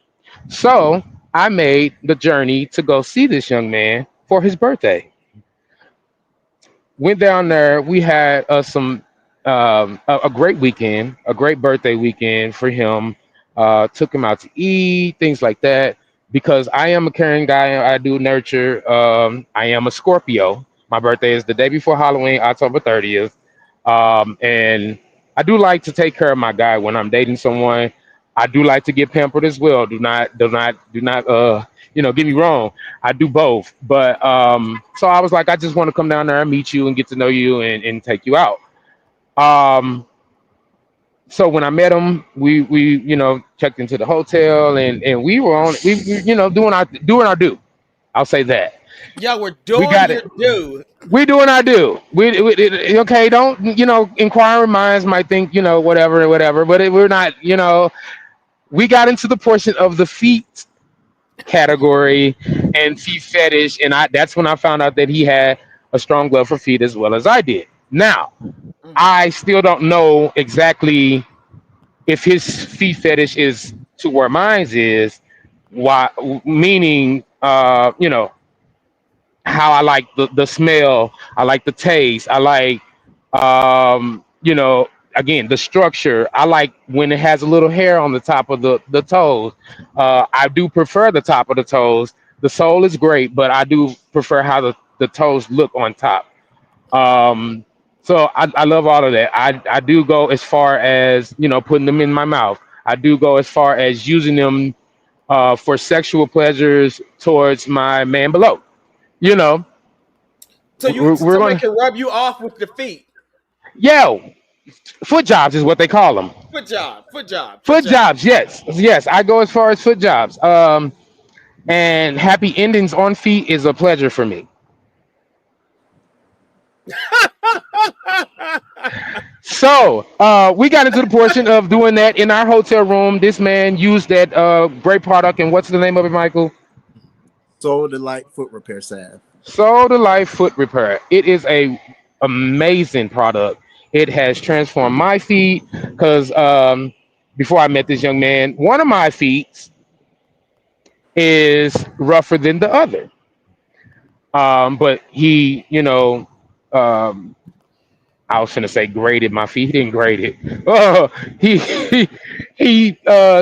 So I made the journey to go see this young man for his birthday. Went down there. We had some a great weekend, a great birthday weekend for him. Took him out to eat, things like that. Because I am a caring guy, I do nurture. I am a Scorpio. My birthday is the day before Halloween, October 30th. And I do like to take care of my guy when I'm dating someone. I do like to get pampered as well. Do not get me wrong. I do both. But so I was like, I just want to come down there and meet you and get to know you and take you out. Um, so when I met him, we checked into the hotel and we were on we doing our do. I'll say that. Y'all were We doing got your it. due. We doing our do. Okay. Don't inquiring minds might think whatever whatever, but we're not. We got into the portion of the feet category and feet fetish, and that's when I found out that he had a strong love for feet as well as I did. Now, Mhm. I still don't know exactly if his feet fetish is to where mine is. Why? Meaning, how I like the smell, I like the taste, I like again the structure. I like when it has a little hair on the top of the toes. I do prefer the top of the toes. The sole is great, but I do prefer how the toes look on top. Um, so I love all of that. I do go as far as putting them in my mouth. I do go as far as using them for sexual pleasures towards my man below. You know, So we're somebody gonna can rub you off with their feet. yo foot jobs is what they call them. Foot job. Foot job. Foot Foot job. jobs, yes, yes. I go as far as foot jobs. And happy endings on feet is a pleasure for me. So we got into the portion of doing that in our hotel room. This man used that great product, and what's the name of it, Michael? Soul Delight Foot Repair Salve. Soul to Life Foot Repair. It is a amazing product. It has transformed my feet because before I met this young man, one of my feet is rougher than the other. But he, um, I was gonna say graded my feet. He didn't grade it. Oh, he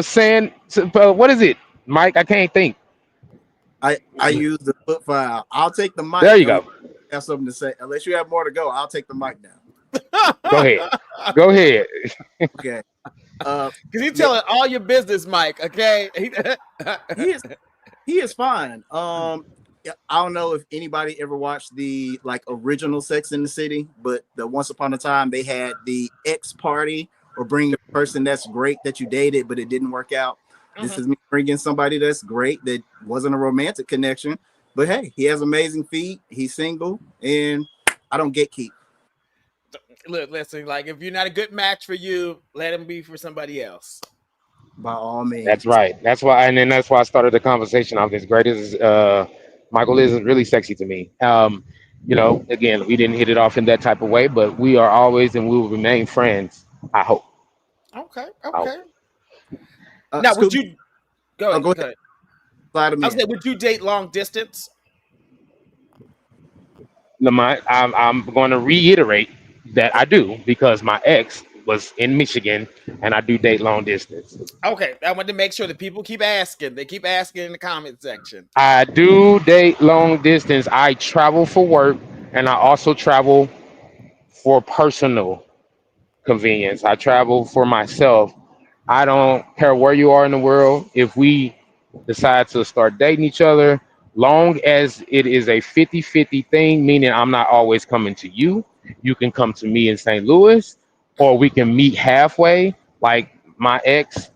sand. What is it, Mike? I can't think. I use the foot file. I'll take the There mic you unless go. you have something to say. Unless you have more to go, I'll take the mic now. Go ahead. Go ahead. Okay. Uh, Because he's yeah, telling all your business, Mike. Okay. he is he is fine. Yeah, I don't know if anybody ever watched the like original Sex in the City, but the Once Upon a Time they had the X party or bring a person that's great that you dated but it didn't work out. This Mhm. is me bringing somebody that's great that wasn't a romantic connection, but hey, he has amazing feet. He's single, and I don't gatekeep. Look, listen, like if you're not a good match for you, let him be for somebody else. By all That's means. right. That's why, and then that's why I started the conversation off. As great as Michael is really sexy to me. Again, we didn't hit it off in that type of way, but we are always and we will remain friends. I hope. Okay, I hope. okay. Now, would Scooby, you go oh, ahead? go Go ahead, ahead. slide him I was in. saying, would you date long distance? Lamont, I'm going to reiterate that I do because my ex was in Michigan and I do date long distance. Okay, I want to make sure that people keep asking. They keep asking in the comment section. I do date long distance. I travel for work and I also travel for personal convenience. I travel for myself. I don't care where you are in the world. If we decide to start dating each other, long as it is a 50-50 thing, meaning I'm not always coming to you, you can come to me in St. Louis, or we can meet halfway. Like my ex,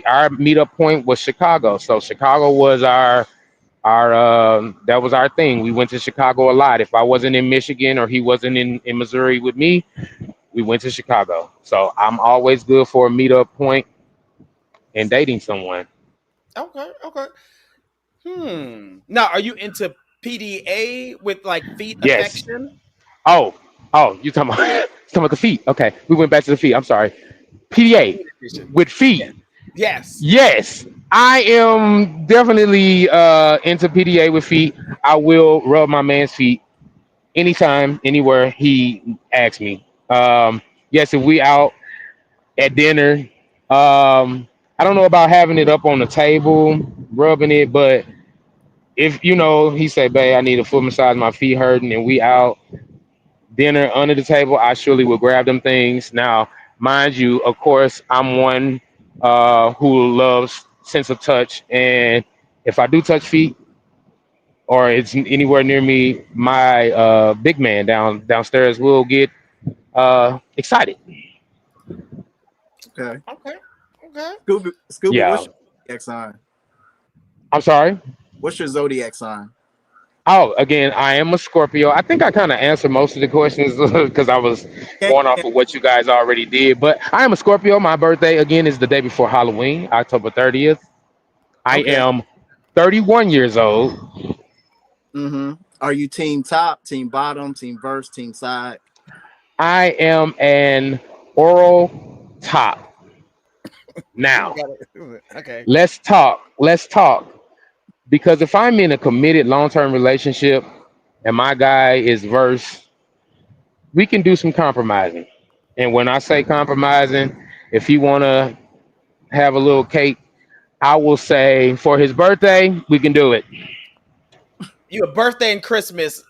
our meetup point was Chicago. So Chicago was our that was our thing. We went to Chicago a lot. If I wasn't in Michigan or he wasn't in Missouri with me, we went to Chicago. So I'm always good for a meetup point and dating someone. Okay, okay. Now, are you into PDA with like feet Yes. affection? Oh, you talking about talking about the feet? Okay, we went back to the feet. I'm sorry. PDA Feet affection. with Yeah. feet. Yes. Yes, I am definitely into PDA with feet. I will rub my man's feet anytime, anywhere he asks me. Yes, if we out at dinner, I don't know about having it up on the table, rubbing it, but if he say, "Babe, I need a foot massage. My feet hurting," and we out dinner under the table, I surely will grab them things. Now, mind you, of course, I'm one who loves sense of touch, and if I do touch feet or it's anywhere near me, my big man downstairs will get excited. Okay. Okay. Okay. Scooby, Yeah, what's your zodiac sign? I'm sorry. What's your zodiac sign? Oh, again, I am a Scorpio. I think I kind of answered most of the questions because I was Okay. going off of what you guys already did. But I am a Scorpio. My birthday, again, is the day before Halloween, October 30th. I Okay. am 31 years old. Mm-hmm. Are you team top, team bottom, team verse, team side? I am an oral top. You Now, got it. Okay. let's talk. Let's talk. Because if I'm in a committed long term relationship and my guy is verse, we can do some compromising. And when I say compromising, if he wanna have a little cake, I will say for his birthday, we can do it. You a birthday and Christmas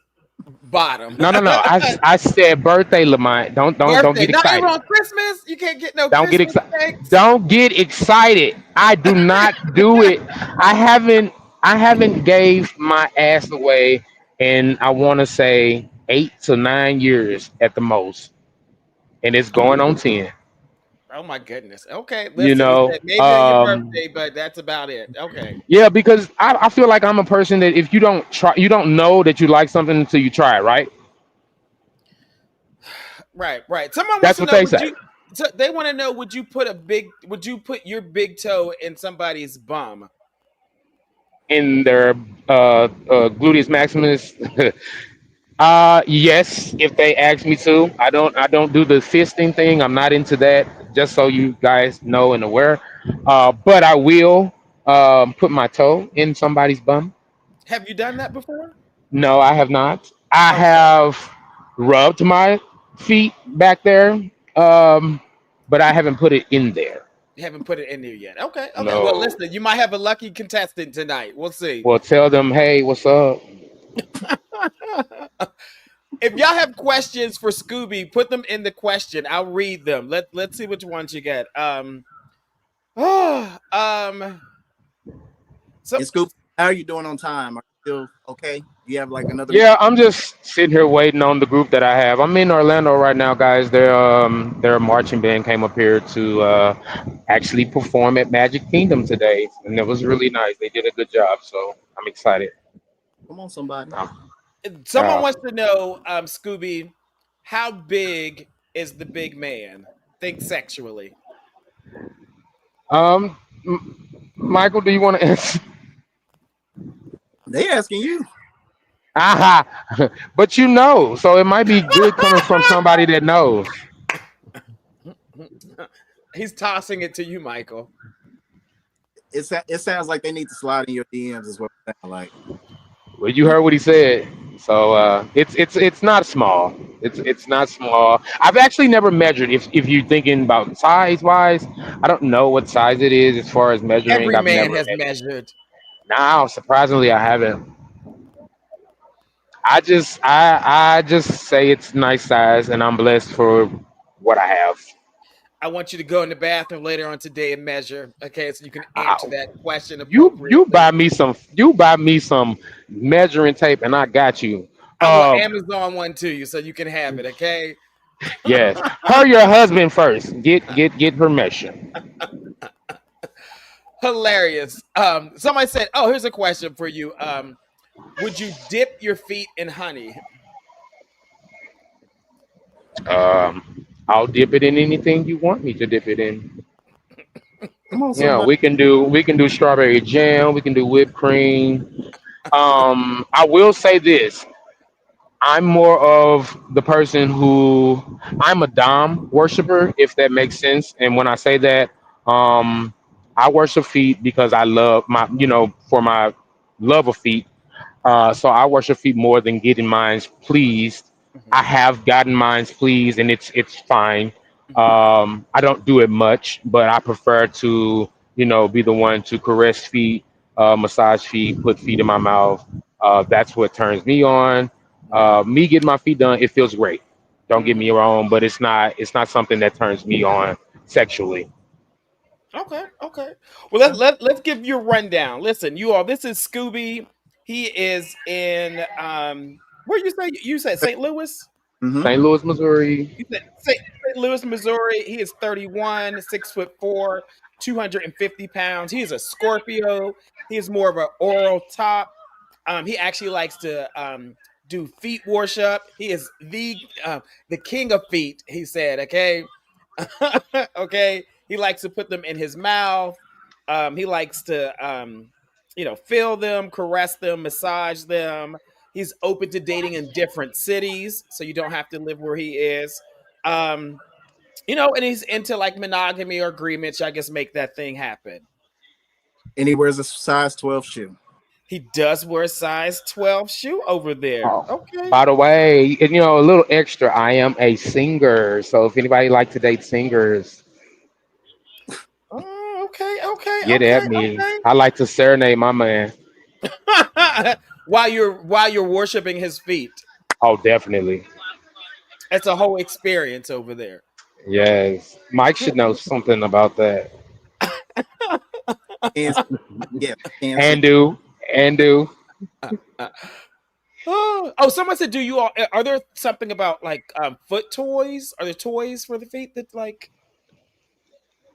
bottom. No, no, no. I said birthday, Lamont. Don't Birthday. get Not even excited. on Christmas. You can't get no Don't get Christmas excited. cakes. Don't get excited. I do not do it. I haven't gave my ass away in I want to say 8 to 9 years at the most, and it's going on 10. Oh my goodness. Okay, You listen. You know, said maybe on your birthday, but that's about it. Okay. yeah, because I feel like I'm a person that if you don't try, you don't know that you like something until you try it, right? Right, right. Someone wants That's to what know, they would say you so they want to know, would you put your big toe in somebody's bum? in their gluteus maximus. Yes, if they ask me to. I don't do the fisting thing. I'm not into that. Just so you guys know and aware. But I will put my toe in somebody's bum. Have you done that before? No, I have not. I Okay. have rubbed my feet back there, but I haven't put it in there. You haven't put it in there yet. Okay, okay. Well, No. listen, you might have a lucky contestant tonight. We'll see. Well, tell them, hey, what's up? If y'all have questions for Scooby, put them in the question. I'll read them. Let's see which ones you get. So And Scoop, how are you doing on time? Are you still okay? Do you have like another? Yeah, I'm just sitting here waiting on the group that I have. I'm in Orlando right now, guys. Their marching band came up here to actually perform at Magic Kingdom today, and it was really nice. They did a good job, so I'm excited. Come on, somebody. someone wants to know, Scooby, how big is the big man? Think sexually. Um, Michael, do you want to answer? They asking you. Aha, but you know, so it might be good coming from somebody that knows. He's tossing it to you, Michael. It sounds like they need to slide in your DMs. Is what it sounds like. Well, you heard what he said. So it's not small. It's not small. I've actually never measured. If you're thinking about size wise, I don't know what size it is as far as measuring. Every I've man never has measured. measured. Now, surprisingly, I haven't. I just say it's nice size, and I'm blessed for what I have. I want you to go in the bathroom later on today and measure, okay, so you can I, answer that question you appropriately. buy me some measuring tape, and I got you. I will Uh, Amazon one to you so you can have it, okay? yes. Her your husband first. Get permission. Hilarious. Somebody said, "Oh, here's a question for you. Would you dip your feet in honey?" I'll dip it in anything you want me to dip it in. Come on, Yeah, somebody. we can do strawberry jam, we can do whipped cream. I will say this. I'm more of the person who I'm a Dom worshiper, if that makes sense. And when I say that, um, I worship feet because I love for my love of feet. So I worship feet more than getting mines pleased. I Mhm, have gotten mines pleased, and it's fine. mhm, I don't do it much, but I prefer to be the one to caress feet, massage feet, put feet in my mouth. That's what turns me on. mhm, Me getting my feet done, it feels great. Don't get me mhm. wrong, but it's not something that turns me on sexually. Okay, okay. Well, let's give you a rundown. Listen, you all. This is Scooby. He is in where you said St. Louis. Mm-hmm. St. Louis, Missouri. You said St. Louis, Missouri. He is 31, 6'4", 250 pounds. He is a Scorpio. He is more of an oral top. He actually likes to do feet worship. He is the king of feet. He said, okay, okay. He likes to put them in his mouth. He likes to feel them, caress them, massage them. He's open to dating in different cities, so you don't have to live where he is. Um, and he's into like monogamy or agreements. I guess make that thing happen. And he wears a size 12 shoe. He does wear a size 12 shoe over there. Oh, Okay. by the way, and, a little extra. I am a singer, so if anybody like to date singers, Oh, okay, okay, get at me. okay, I like to serenade my man. okay. while you're worshiping his feet. Oh, definitely. It's a whole experience over there. Yes, Mike should know something about that. And yeah, and see. And do, and do. Oh, someone said, "Do you all? Are there something about like foot toys? Are there toys for the feet that like?"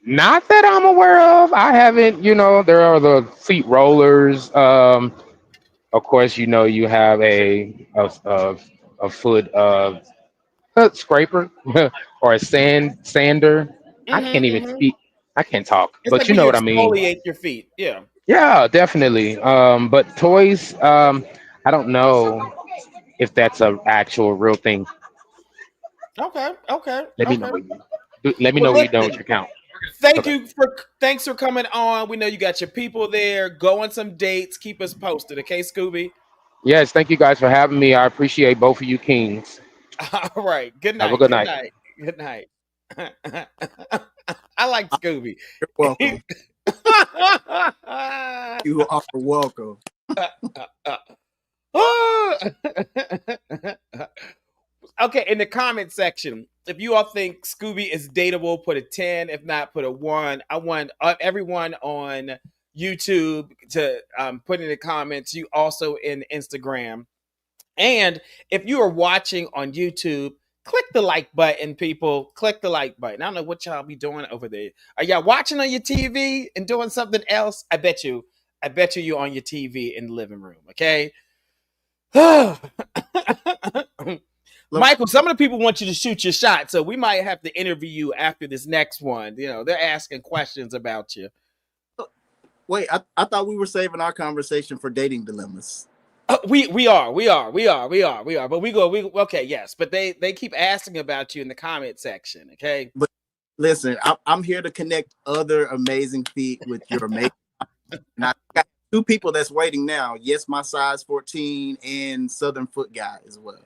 Not that I'm aware of. I haven't. There are the feet rollers. Of course, you have a foot scraper or a sander. I can't even Mm-hmm. speak. I can't talk, It's but like you when know you what I mean. exfoliate your feet. Yeah. Yeah, definitely. But toys, I don't know if that's a actual real thing. Okay. Okay. Let me know Okay. what let me Well, know what you done with listen. your count. Okay. Thanks for coming on. We know you got your people there. Go on some dates. Keep us posted, okay, Scooby? Yes, thank you guys for having me. I appreciate both of you kings. All right. Good Have a night. good Good night. night. Good night. I like Scooby. You're welcome. You are welcome. Okay, in the comment section, if you all think Scooby is dateable, put a 10. If not, put a 1. I want everyone on YouTube to put in the comments. You also in Instagram. And if you are watching on YouTube, click the like button, people. Click the like button. I don't know what y'all be doing over there. Are y'all watching on your TV and doing something else? I bet you. I bet you you're on your TV in the living room. Okay. Michael, some of the people want you to shoot your shot, so we might have to interview you after this next one. You know, they're asking questions about you. Wait, I thought we were saving our conversation for dating dilemmas. We are. But we okay, yes. But they keep asking about you in the comment section. Okay. But listen, I'm here to connect other amazing feet with your amazing. And I got 2 people that's waiting now. Yes, my size 14 and Southern Foot guy as well.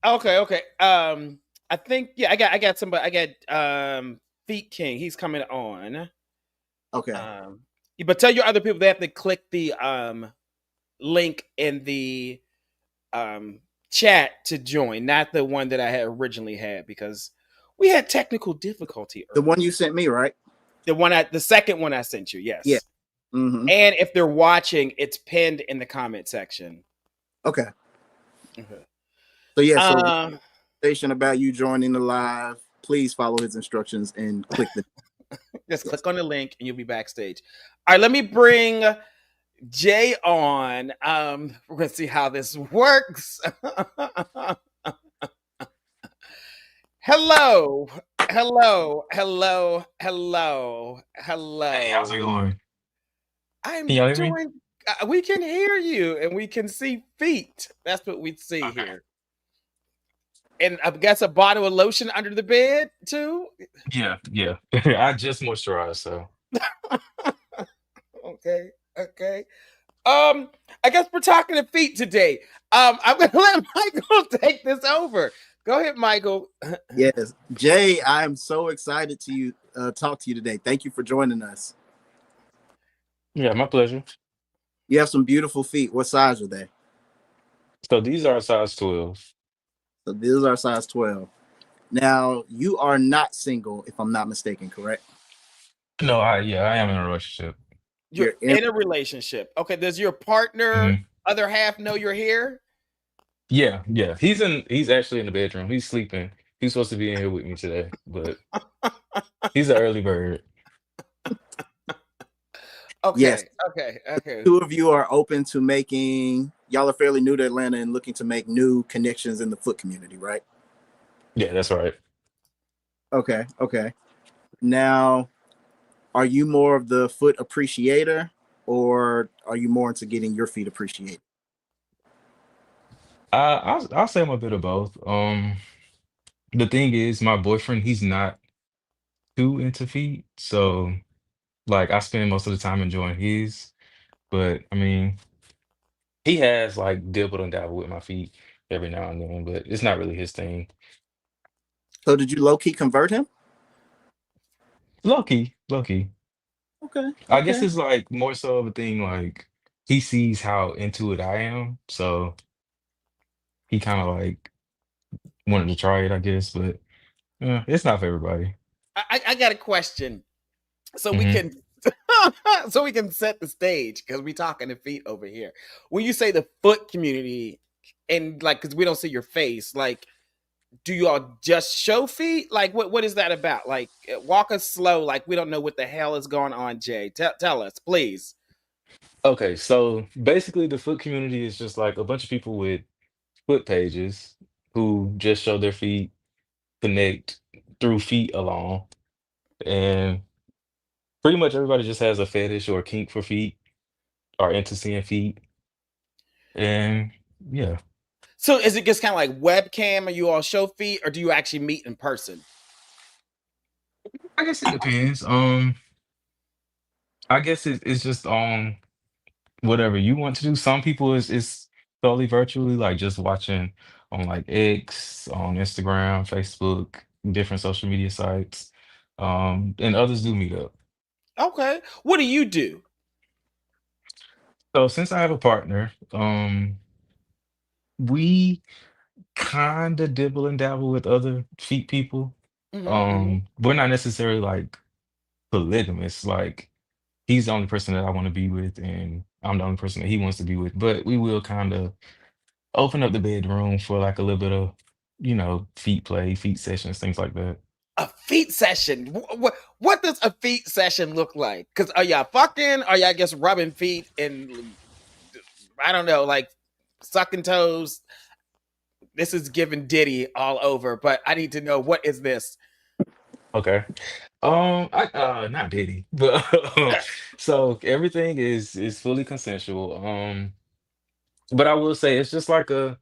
Okay. I think I got somebody. I got Feet King. He's coming on. Okay. But tell your other people they have to click the link in the chat to join, not the one that I had originally had because we had technical difficulty earlier. The one you sent me, right? The second one I sent you, yes. Yeah. Mm-hmm. And if they're watching, it's pinned in the comment section. Okay. So yeah, station about you joining the live. Please follow his instructions and click the. Just click on the link and you'll be backstage. All right, let me bring Jay on. We're gonna see how this works. Hello. Hey, how's it going? I'm Can y'all hear me? doing. We can hear you and we can see feet. That's what we see Okay. here. And I guess a bottle of lotion under the bed too. Yeah. I just moisturized, so Okay. I guess we're talking to feet today. I'm gonna let Michael take this over. Go ahead, Michael. Yes, Jay, I am so excited to talk to you today. Thank you for joining us. yeah, my pleasure. You have some beautiful feet. What size are they? So these are size 12. So these are size 12. Now, you are not single, if I'm not mistaken, correct? No, I am in a relationship. You're in a relationship. Okay. Does your partner, Mhm. other half, know you're here? Yeah. He's actually in the bedroom. He's sleeping. He's supposed to be in here with me today, but he's an early bird. Okay. Yes. Okay. 2 of you are open to making. Y'all are fairly new to Atlanta and looking to make new connections in the foot community, right? Yeah, that's right. Okay. Now, are you more of the foot appreciator, or are you more into getting your feet appreciated? I'll say I'm a bit of both. The thing is, my boyfriend, he's not too into feet, so like I spend most of the time enjoying his. But I mean, he has like dibbled and dabbled with my feet every now and then, but it's not really his thing. So, did you low key convert him? Low key, low key. I guess Okay. it's like more so of a thing like he sees how into it I am, so he kind of like wanted to try it, I guess, but it's not for everybody. I got a question. So we Hmm. can so we can set the stage because we talking to feet over here. When you say the foot community and like because we don't see your face, like do you all just show feet? Like what is that about? Like walk us slow, like we don't know what the hell is going on, Jay. Tell us, please. Okay, so basically the foot community is just like a bunch of people with foot pages who just show their feet, connect through feet alone, and pretty much everybody just has a fetish or a kink for feet or into seeing feet. And yeah, So is it just kind of like webcam or you all show feet or do you actually meet in person? I guess it depends. I guess it's just whatever you want to do. Some people is totally virtually, like just watching on like X, on Instagram, Facebook, different social media sites. And others do meet up. Okay. What do you do? So since I have a partner, we kind of dibble and dabble with other feet people. Mm-hmm. We're not necessarily like polygamous. Like he's the only person that I want to be with, and I'm the only person that he wants to be with. But we will kind of open up the bedroom for like a little bit of, feet play, feet sessions, things like that. A feet session. What does a feet session look like? Because are y'all fucking? Are y'all just rubbing feet and I don't know, like sucking toes? This is giving Diddy all over, but I need to know what is this? Okay. I not Diddy, but so everything is fully consensual. But I will say it's just like I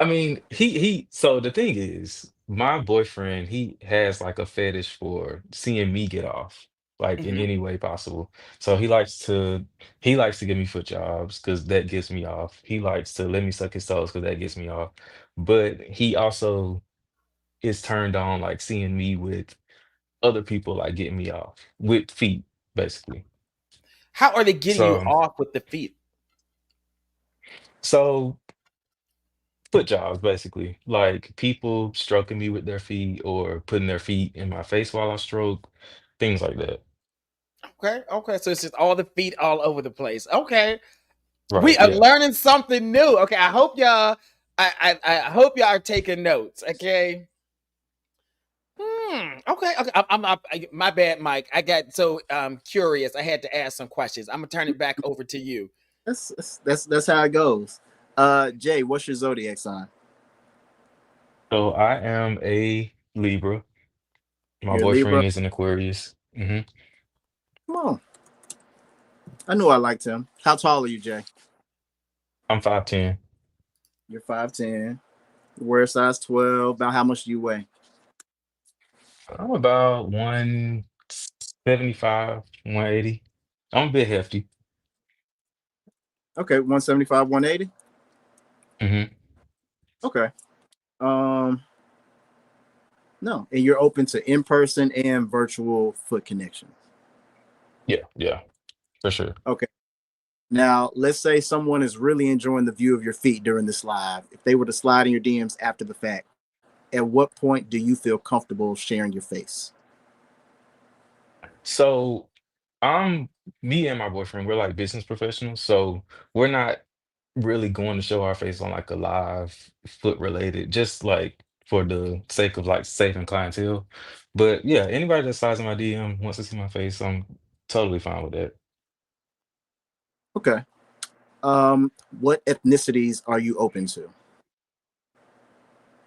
mean, so the thing is, my boyfriend, he has like a fetish for seeing me get off, like in Mhm. any way possible. So he likes to give me foot jobs because that gets me off. He likes to let me suck his toes because that gets me off. But he also is turned on like seeing me with other people like getting me off with feet, basically. How are they getting you So off with the feet? so foot jobs, basically. Like people stroking me with their feet or putting their feet in my face while I stroke, things like that. Okay, okay, so it's just all the feet all over the place. Okay, we Right, are yeah. learning something new. Okay, I hope y'all. I hope y'all are taking notes. Okay. Okay. Okay. My bad, Mike. I got so curious. I had to ask some questions. I'm gonna turn it back over to you. That's how it goes. Jay, what's your zodiac sign? So I am a Libra. My You're a Libra. boyfriend is an Aquarius. Come on. I knew I liked him. How tall are you, Jay? I'm 5'10". You're 5'10". You wear a size 12. About how much do you weigh? I'm about 175, 180. I'm a bit hefty. Okay, 175, 180. hmm Okay. Um, no, and you're open to in person and virtual foot connections. Yeah, yeah, for sure. Okay. Now, let's say someone is really enjoying the view of your feet during this live. If they were to slide in your DMs after the fact, at what point do you feel comfortable sharing your face? So I'm me and my boyfriend, we're like business professionals, so we're not really going to show our face on like a live foot related, just like for the sake of like saving clientele. But yeah, anybody that slides in my DM wants to see my face, I'm totally fine with that. Okay. What ethnicities are you open to?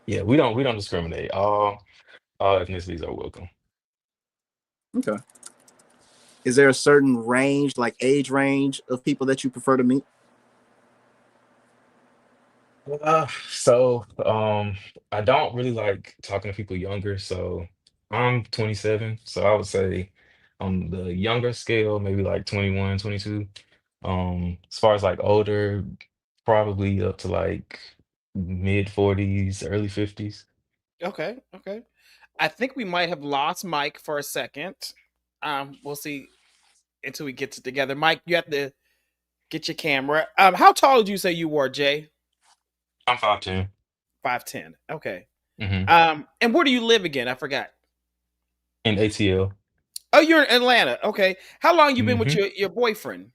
Yeah, we don't discriminate. All ethnicities are welcome. Okay. Is there a certain range, like age range of people that you prefer to meet? So I don't really like talking to people younger, so I'm 27, so I would say on the younger scale, maybe like 21, 22. As far as like older, probably up to like mid 40s, early 50s. Okay. Okay. I think we might have lost Mike for a second. We'll see until we get it together. Mike, you have to get your camera. How tall did you say you were, Jay? I'm 5'10". 5'10". Okay. Mm-hmm. And where do you live again? I forgot. In ATL. Oh, you're in Atlanta. Okay. How long you been with Mm-hmm. your boyfriend?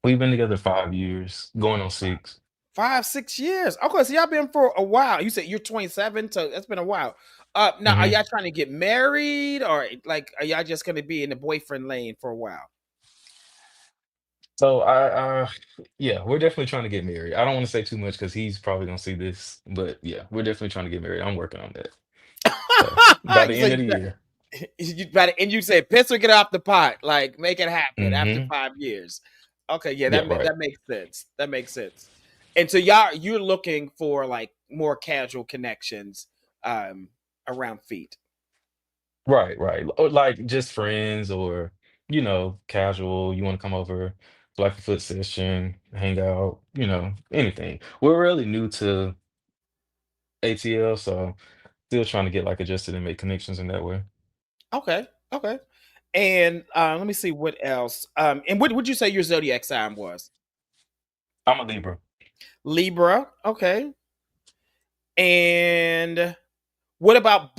We've been together 5 years, going on 6. 5, 6 years. Okay, so y'all been for a while. You said you're 27, so that's been a while. Now are Mm-hmm. y'all trying to get married, or like are y'all just gonna be in the boyfriend lane for a while? So yeah, we're definitely trying to get married. I don't want to say too much because he's probably gonna see this, but yeah, we're definitely trying to get married. I'm working on that. So by the So end of the year. you better, and you said piss or get off the pot, like make it happen after Mm-hmm. 5 years. Okay, yeah, Yeah, right. that makes sense. That makes sense. And so you're looking for like more casual connections um around feet. Right, right. Or like just friends or, casual. You want to come over for like a foot session, hang out, anything. We're really new to ATL, so still trying to get like adjusted and make connections in that way. Okay, okay. And let me see what else. And what would you say your zodiac sign was? I'm a Libra. Libra. Okay. And What about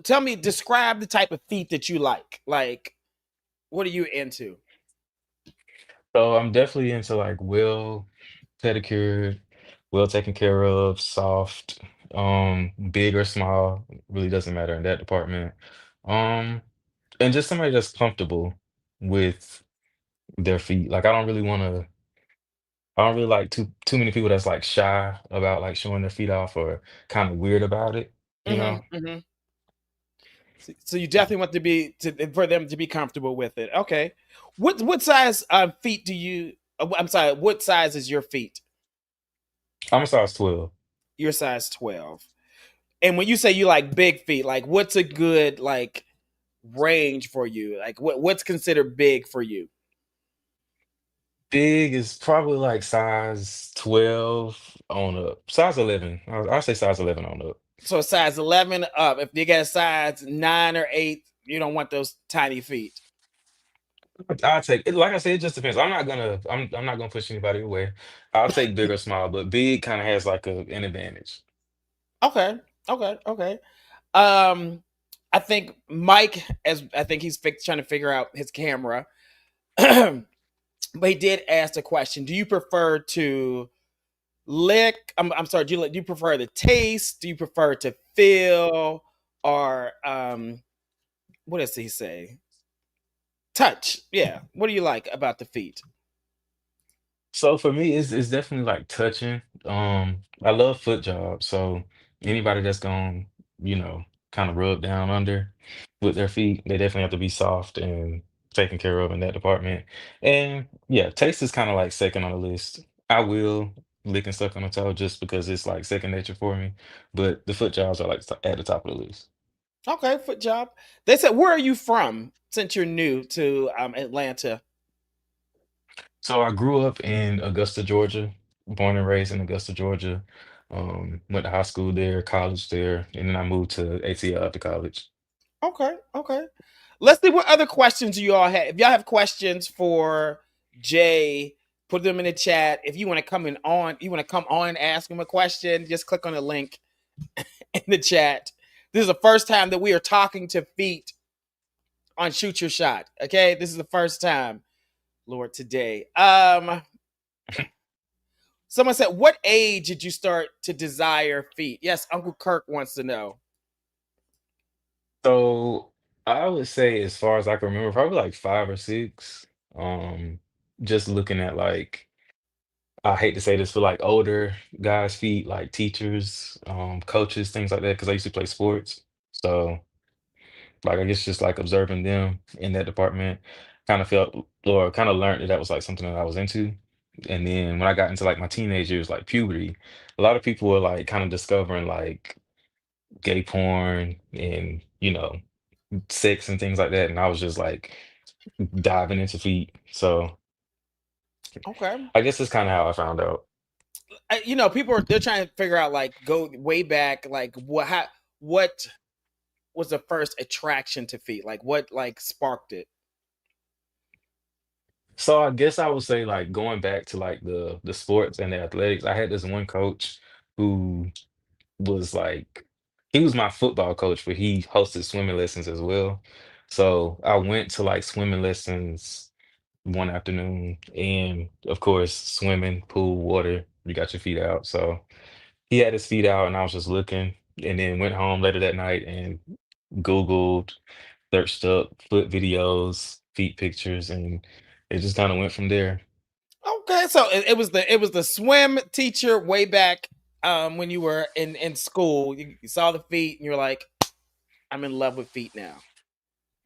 tell me, describe the type of feet that you like. Like, what are you into? So I'm definitely into like well pedicured, well taken care of, soft, big or small, really doesn't matter in that department. Um, and just somebody that's comfortable with their feet. Like I don't really like too many people that's like shy about like showing their feet off or kind of weird about it, you know? Mm-hmm. So you definitely want to be for them to be comfortable with it. Okay. What size feet do you? I'm sorry. What size is your feet? I'm a size 12. Your size 12. And when you say you like big feet, like what's a good like range for you? Like what's considered big for you? Big is probably like size 12 on up. Size 11. I'll say size 11 on up. So size 11 up. If you get a size 9 or 8, you don't want those tiny feet. I'll take it. Like I said, it just depends. I'm not gonna push anybody away. I'll take big or small, but big kind of has like an advantage. Okay. Okay. Um, I think Mike, as I think he's trying to figure out his camera, but he did ask a question. Do you prefer to lick? I'm sorry. Do you prefer the taste? Do you prefer to feel? Or what does he say? Touch. Yeah. What do you like about the feet? So for me, it's definitely like touching. I love foot jobs, so anybody that's going, you know, kind of rub down under with their feet, they definitely have to be soft and taken care of in that department. And yeah, taste is kind of like second on the list. I will lick and suck on the toe just because it's like second nature for me, but the foot jobs are like at the top of the list. Okay, foot job. They said, where are you from? Since you're new to Atlanta. So I grew up in Augusta, Georgia, born and raised in Augusta, Georgia. Went to high school there, college there, and then I moved to ATL after college. Okay. Let's see what other questions you all have. If y'all have questions for Jay, put them in the chat. If you want to you want to come on and ask him a question, just click on the link in the chat. This is the first time that we are talking to feet on Shoot Your Shot. Okay, this is the first time, Lord, today. Someone said, what age did you start to desire feet? Yes, Uncle Kirk wants to know. So I would say, as far as I can remember, probably like 5 or 6. Um, just looking at like, I hate to say this, for like older guys' feet, like teachers, coaches, things like that, because I used to play sports. So like I guess just like observing them in that department, kind of felt or kind of learned that that was like something that I was into. And then when I got into like my teenage years, like puberty, a lot of people were like kind of discovering like gay porn and sex and things like that. And I was just like diving into feet. So Okay. I guess that's kind of how I found out. People they're trying to figure out like go way back, like what was the first attraction to feet? Like what like sparked it? So I guess I would say like going back to like the sports and the athletics, I had this one coach who was like he was my football coach, but he hosted swimming lessons as well. So I went to like swimming lessons one afternoon, and of course, swimming, pool, water, you got your feet out. So he had his feet out, and I was just looking, and then went home later that night and Googled, searched up foot videos, feet pictures, and it just kind of went from there. Okay, so it was the swim teacher way back when you were in school. You saw the feet and you're like, I'm in love with feet now.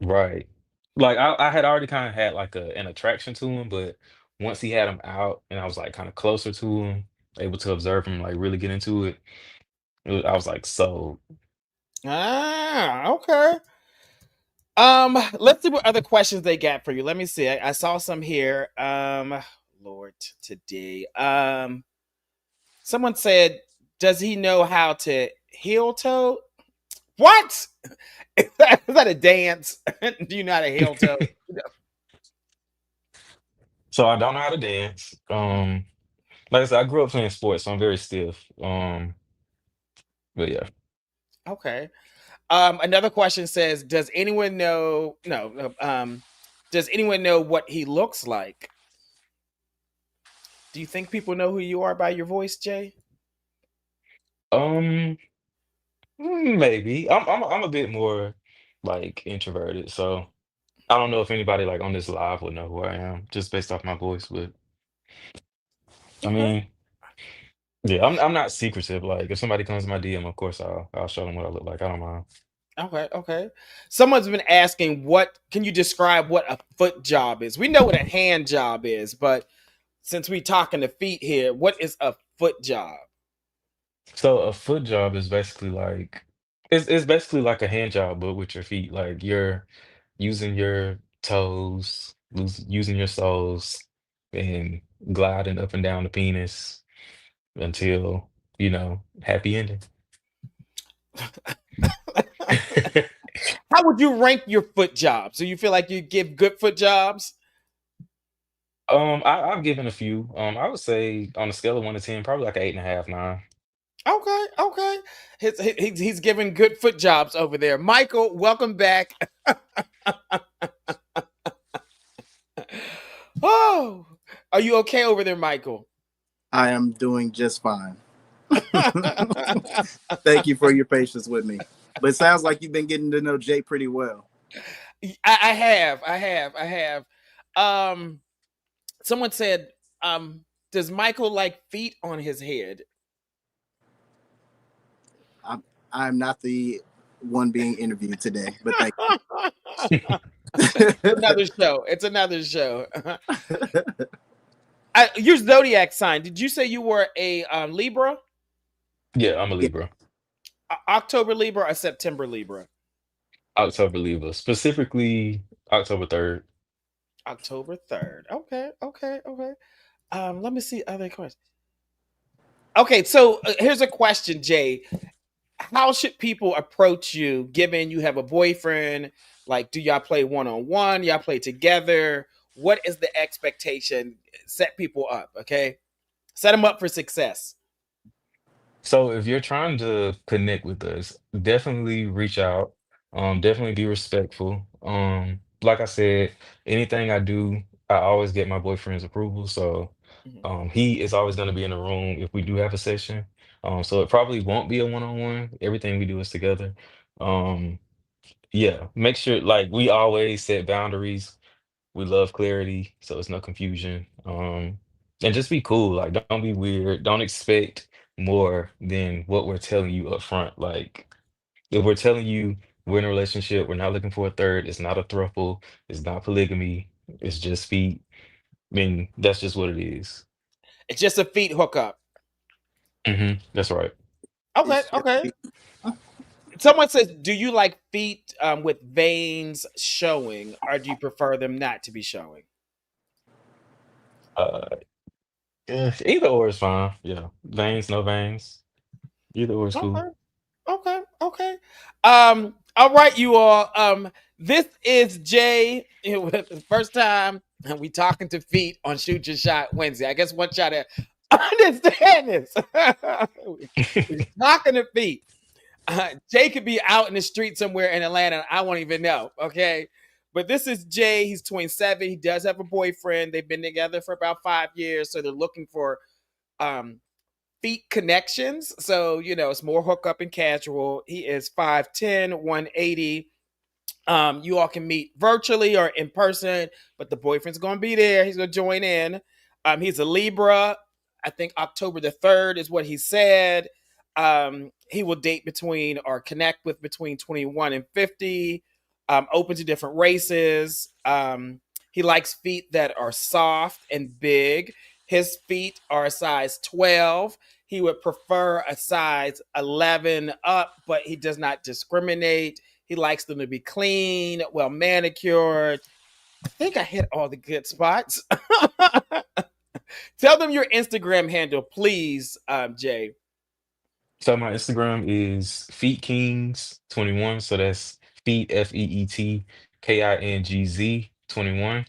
Right. Like I had already kind of had like an attraction to him, but once he had him out and I was like kind of closer to him, able to observe him, like really get into it, I was like, so Okay. Let's see what other questions they got for you. Let me see. I saw some here. Lord, today. Someone said, does he know how to heel toe? What? Is that a dance? Do you know how to heel toe? so I don't know how to dance. Like I said, I grew up playing sports, so I'm very stiff. But yeah. Okay. Another question says, "Does anyone know? No, no. Does anyone know what he looks like? Do you think people know who you are by your voice, Jay?" Um, maybe. I'm a bit more like introverted, so I don't know if anybody like on this live would know who I am just based off my voice, but I Okay. mean, yeah, I'm not secretive. Like if somebody comes to my DM, of course I'll show them what I look like. I don't mind. Okay. Okay. Someone's been asking, "What can you describe what a foot job is?" We know what a hand job is, but since we talking to feet here, what is a foot job? So a foot job is basically like it's basically like a hand job, but with your feet. Like you're using your toes, using your soles, and gliding up and down the penis until, happy ending. How would you rank your foot jobs? Do you feel like you give good foot jobs? I've given a few. I would say on a scale of 1 to 10, probably like an 8.5, 9. Okay, okay. He's giving good foot jobs over there. Michael, welcome back. Oh, are you okay over there, Michael? I am doing just fine. Thank you for your patience with me. But it sounds like you've been getting to know Jay pretty well. I have. Someone said, does Michael like feet on his head? I'm not the one being interviewed today, but thank It's you. another show. It's another show. Your zodiac sign. Did you say you were a Libra? Yeah, I'm a Yeah, Libra. October Libra or September Libra? October Libra, specifically October 3rd. October 3rd. Okay, okay, okay. Let me see other questions. Okay, so here's a question, Jay. How should people approach you given you have a boyfriend? Like, do y'all play one on one? Y'all play together? What is the expectation? Set people up, okay? Set them up for success. So if you're trying to connect with us, definitely reach out. Definitely be respectful. Like I said, anything I do, I always get my boyfriend's approval. So Mhm. he is always going to be in the room if we do have a session. So it probably won't be a one-on-one. Everything we do is together. Um, yeah, make sure like we always set boundaries. We love clarity, so it's no confusion. And just be cool. Like, don't be weird. Don't expect more than what we're telling you up front. Like, if we're telling you we're in a relationship, we're not looking for a third, it's not a throuple, it's not polygamy, it's just feet. I mean, that's just what it is. It's just a feet hookup. That's right. Okay, it's okay. just Someone says, do you like feet with veins showing, or do you prefer them not to be showing? Uh, either or is fine. Yeah, veins, no veins. Either or is cool. Okay. Okay, okay. All right, you all. This is Jay. It was the first time we talking to feet on Shoot Your Shot Wednesday. I guess one try to understand this. We're talking to feet. Jay could be out in the street somewhere in Atlanta. I won't even know. Okay. But this is Jay. He's 27. He does have a boyfriend. They've been together for about 5 years. So they're looking for um feet connections. So, it's more hookup and casual. He is 5'10, 180. You all can meet virtually or in person, but the boyfriend's going to be there. He's going to join in. He's a Libra. I think October the 3rd is what he said. He will date between or connect with between 21 and 50, open to different races. He likes feet that are soft and big. His feet are a size 12. He would prefer a size 11 up, but he does not discriminate. He likes them to be clean, well manicured. I think I hit all the good spots. Tell them your Instagram handle, please, Jay. So my Instagram is Feet Kings 21. So that's Feet FeetKingz 21.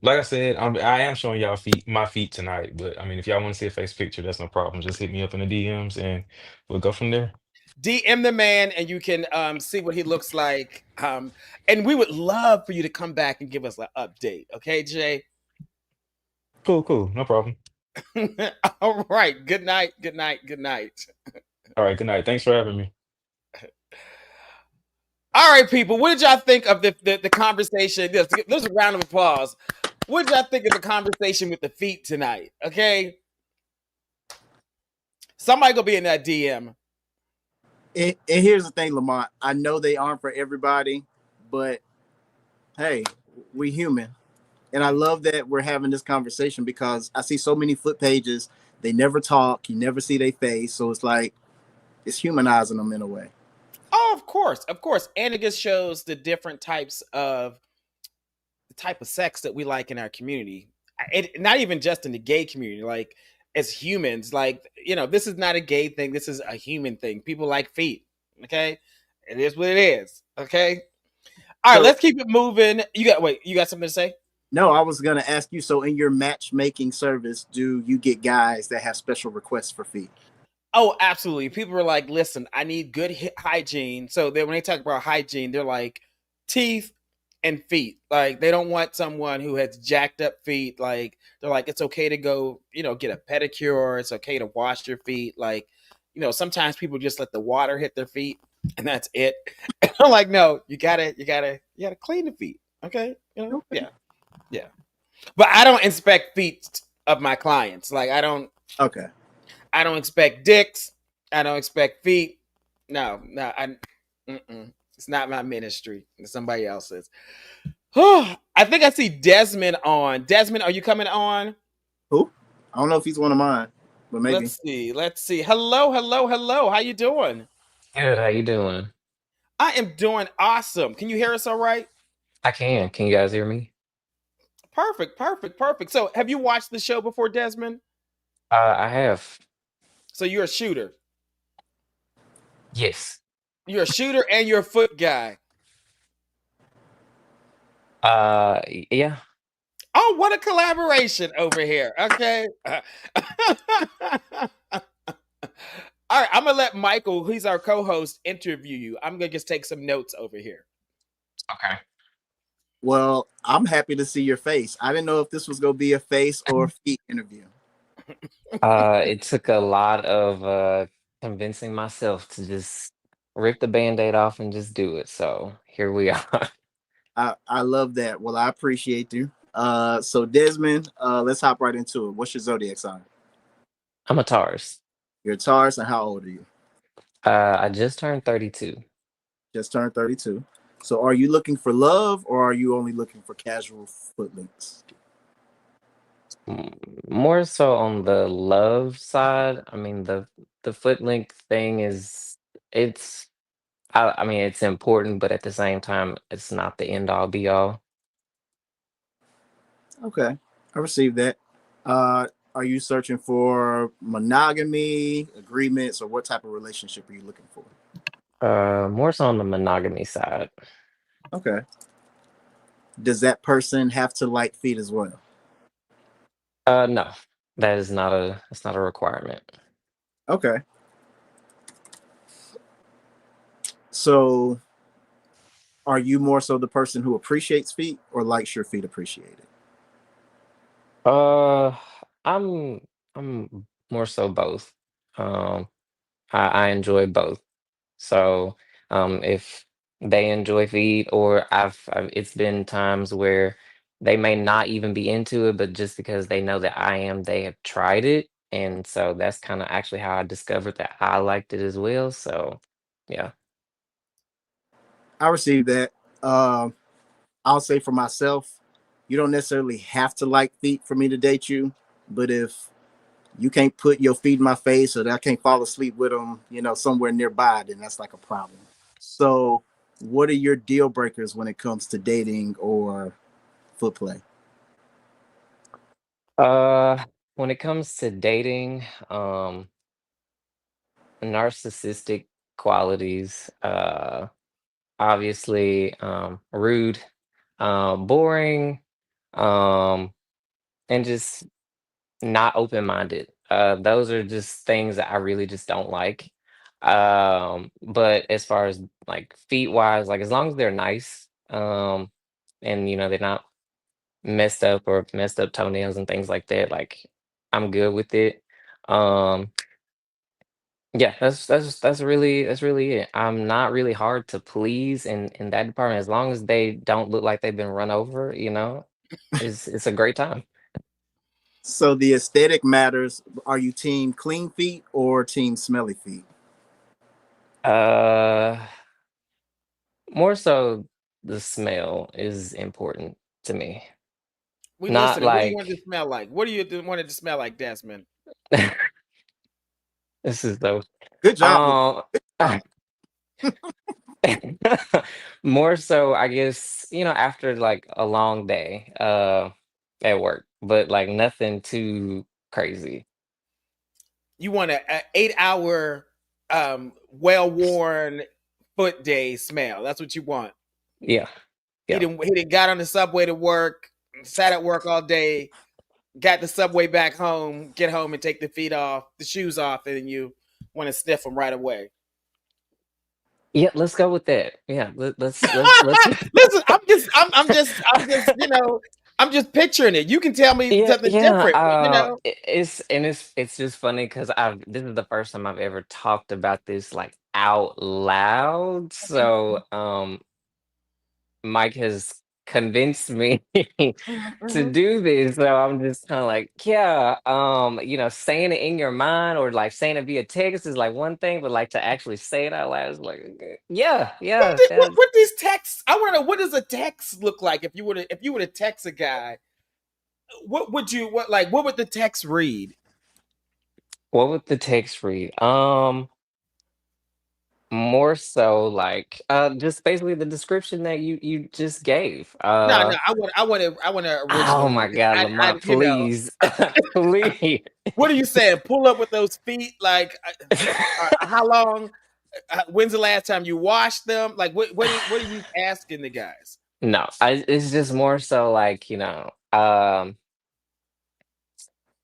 Like I said, I am showing y'all my feet tonight. But I mean, if y'all want to see a face picture, that's no problem. Just hit me up in the DMs and we'll go from there. DM the man and you can see what he looks like. And we would love for you to come back and give us an update. Okay, Jay? Cool, cool. No problem. All right. Good night. Good night. Good night. All right, good night. Thanks for having me. All right, people. What did y'all think of the conversation? There's a round of applause. What did y'all think of the conversation with the feet tonight? Okay. Somebody gonna be in that DM. And here's the thing, Lamont. I know they aren't for everybody, but hey, we human. And I love that we're having this conversation because I see so many foot pages. They never talk. You never see their face. So it's like, it's humanizing them in a way. Oh, of course, of course. And it just shows the different types of the type of sex that we like in our community. Not even just in the gay community, like as humans, like, this is not a gay thing. This is a human thing. People like feet. Okay. It is what it is. Okay. All right, So, let's keep it moving. You got something to say? no, I was going to ask you. So, in your matchmaking service, do you get guys that have special requests for feet? Oh, absolutely. People are like, listen, I need good hygiene. So when they talk about hygiene, they're like teeth and feet. Like they don't want someone who has jacked up feet. Like they're like, it's okay to go, get a pedicure. It's okay to wash your feet. Like, sometimes people just let the water hit their feet and that's it. And I'm like, no, you gotta clean the feet. Okay. Okay. Yeah. But I don't inspect feet of my clients. Like Okay. I don't expect dicks. I don't expect feet. No, it's not my ministry. It's somebody else's. I think I see Desmond on. Desmond, are you coming on? Who? I don't know if he's one of mine, but maybe. Let's see. Hello, hello, hello. How you doing? Good. How you doing? I am doing awesome. Can you hear us all right? I can. Can you guys hear me? Perfect, perfect, perfect. So have you watched the show before, Desmond? I have. So you're a shooter. Yes. You're a shooter and you're a foot guy. Yeah. Oh, what a collaboration over here. Okay. All right, I'm gonna let Michael, who's our co-host, interview you. I'm gonna just take some notes over here. Okay. Well, I'm happy to see your face. I didn't know if this was going to be a face or a feet interview. It took a lot of convincing myself to just rip the band-aid off and just do it. So here we are. I love that. Well, I appreciate you. So Desmond, let's hop right into it. What's your zodiac sign? I'm a Taurus. You're a Taurus, and how old are you? I just turned 32. Just turned 32. So are you looking for love or are you only looking for casual foot links? More so on the love side. I mean, the foot link thing is it's I mean it's important, but at the same time, it's not the end all be all. Okay, I received that. Uh, are you searching for monogamy, agreements, or what type of relationship are you looking for? More so on the monogamy side. Okay. Does that person have to like feet as well? No, that is not a that's not a requirement. Okay. So are you more so the person who appreciates feet or likes your feet appreciated? Uh, I'm more so both. Um, I enjoy both. So, if they enjoy feed, or it's been times where they may not even be into it, but just because they know that I am, they have tried it, and so that's kind of actually how I discovered that I liked it as well. So, yeah. I received that. I'll say for myself, you don't necessarily have to like feet for me to date you, but if you can't put your feet in my face or that I can't fall asleep with them, somewhere nearby, then that's like a problem. So, what are your deal breakers when it comes to dating or foot play? When it comes to dating, narcissistic qualities, obviously, rude, boring, um, and just not open-minded. Those are just things that I really just don't like. But as far as like feet wise, like as long as they're nice, and they're not messed up or messed up toenails and things like that, like I'm good with it. Um, yeah, that's really it. I'm not really hard to please in that department. As long as they don't look like they've been run over, it's a great time. So the aesthetic matters. Are you team clean feet or team smelly feet? Uh, More so the smell is important to me. We Not listening. What do you want it like to smell like? What do you want it to smell like, Desmond? this is the Good job. um more so I guess, after like a long day at work, but like nothing too crazy. You want a 8 hour well worn foot day smell. That's what you want. Yeah. He Yeah. didn't got on the subway to work, sat at work all day, got the subway back home, get home and take the shoes off, and then you want to sniff them right away. Yeah, let's go with that. Yeah, let's Listen, I'm just picturing it. You can tell me Yeah, something yeah. different, but It's just funny because I've this is the first time I've ever talked about this like out loud. So Mike has convinced me to Mhm. do this. So I'm just kind of like, yeah, saying it in your mind or like saying it via text is like one thing, but like to actually say it out loud is like, okay, yeah, yeah, that. What these texts? I want to know, what does a text look like if you were to text a guy? What would the text read? What would the text read? More so like just basically the description that you just gave. No, I want an Oh original my one. God, Lamont, please. Please. What are you saying? Pull up with those feet, like how long? When's the last time you washed them? Like what are you asking the guys? No, it's just more so like,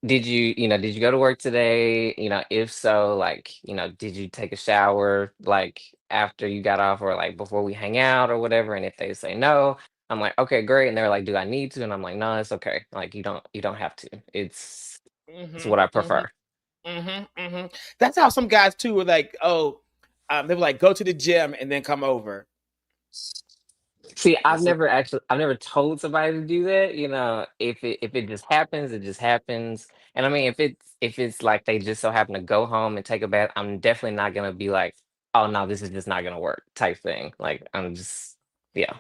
did you go to work today? If so, like, did you take a shower like after you got off or like before we hang out or whatever? And if they say no, I'm like, okay, great. And they're like, do I need to? And I'm like, no, it's okay. Like you don't have to. It's Mm-hmm, what I mm-hmm, prefer. mm-hmm. That's how some guys too were like, oh, they were like, go to the gym and then come over. See, I've Yes, sir. never actually, I've never told somebody to do that. If it just happens, it just happens. And I mean, if it's like they just so happen to go home and take a bath, I'm definitely not gonna be like, oh no, this is just not gonna work type thing. Like I'm just, yeah,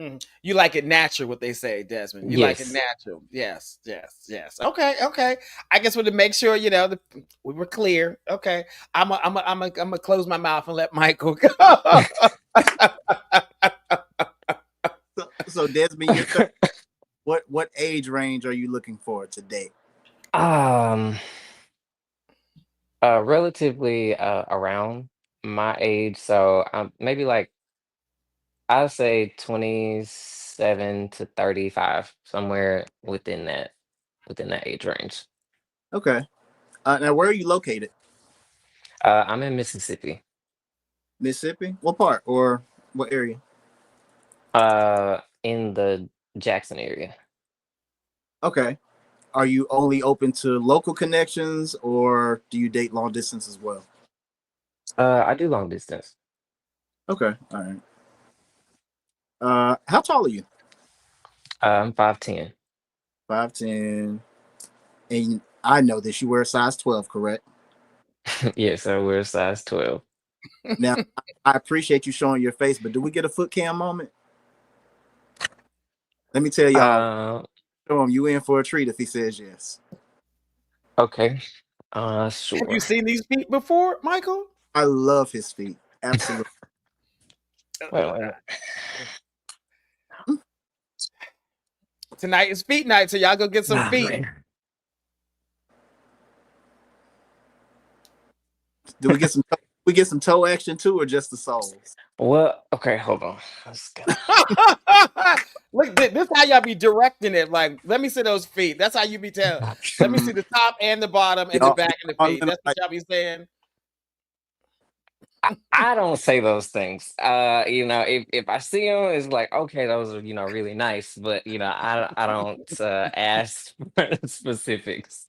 Mhm. You like it natural, what they say, Desmond. You like it yes, natural. Yes, yes, yes. Okay, okay. I guess we're to make sure we were clear. Okay, I'm gonna close my mouth and let Michael go. So Desmond, you're 30. What age range are you looking for today? um, relatively around my age, so maybe like I'd say 27 to 35, somewhere within that age range. Okay. Now, where are you located? I'm in Mississippi. Mississippi? What part or what area? In the Jackson area. Okay. Are you only open to local connections or do you date long distance as well? I do long distance. Okay. All right. How tall are you? I'm 5'10". 5'10". And I know this. You wear a size 12, correct? Yes, I wear a size 12. Now, I appreciate you showing your face, but do we get a foot cam moment? Let me tell y'all, Uh, show him you in for a treat if he says yes. okay. Have you Sure. seen these feet before, Michael? I love his feet. Absolutely. Well, Tonight is feet night, so y'all go get some nah, feet. man. Do we get some toe action too, or just the soles? Well, okay, hold on. Let's go. Look, this how y'all be directing it. Like, let me see those feet. That's how you be telling. Let me see the top and the bottom and the Y'all, back of the y'all feet. gonna, That's what y'all be saying. I don't say those things. If I see them, it's like, okay, those are, really nice, but I don't ask for specifics.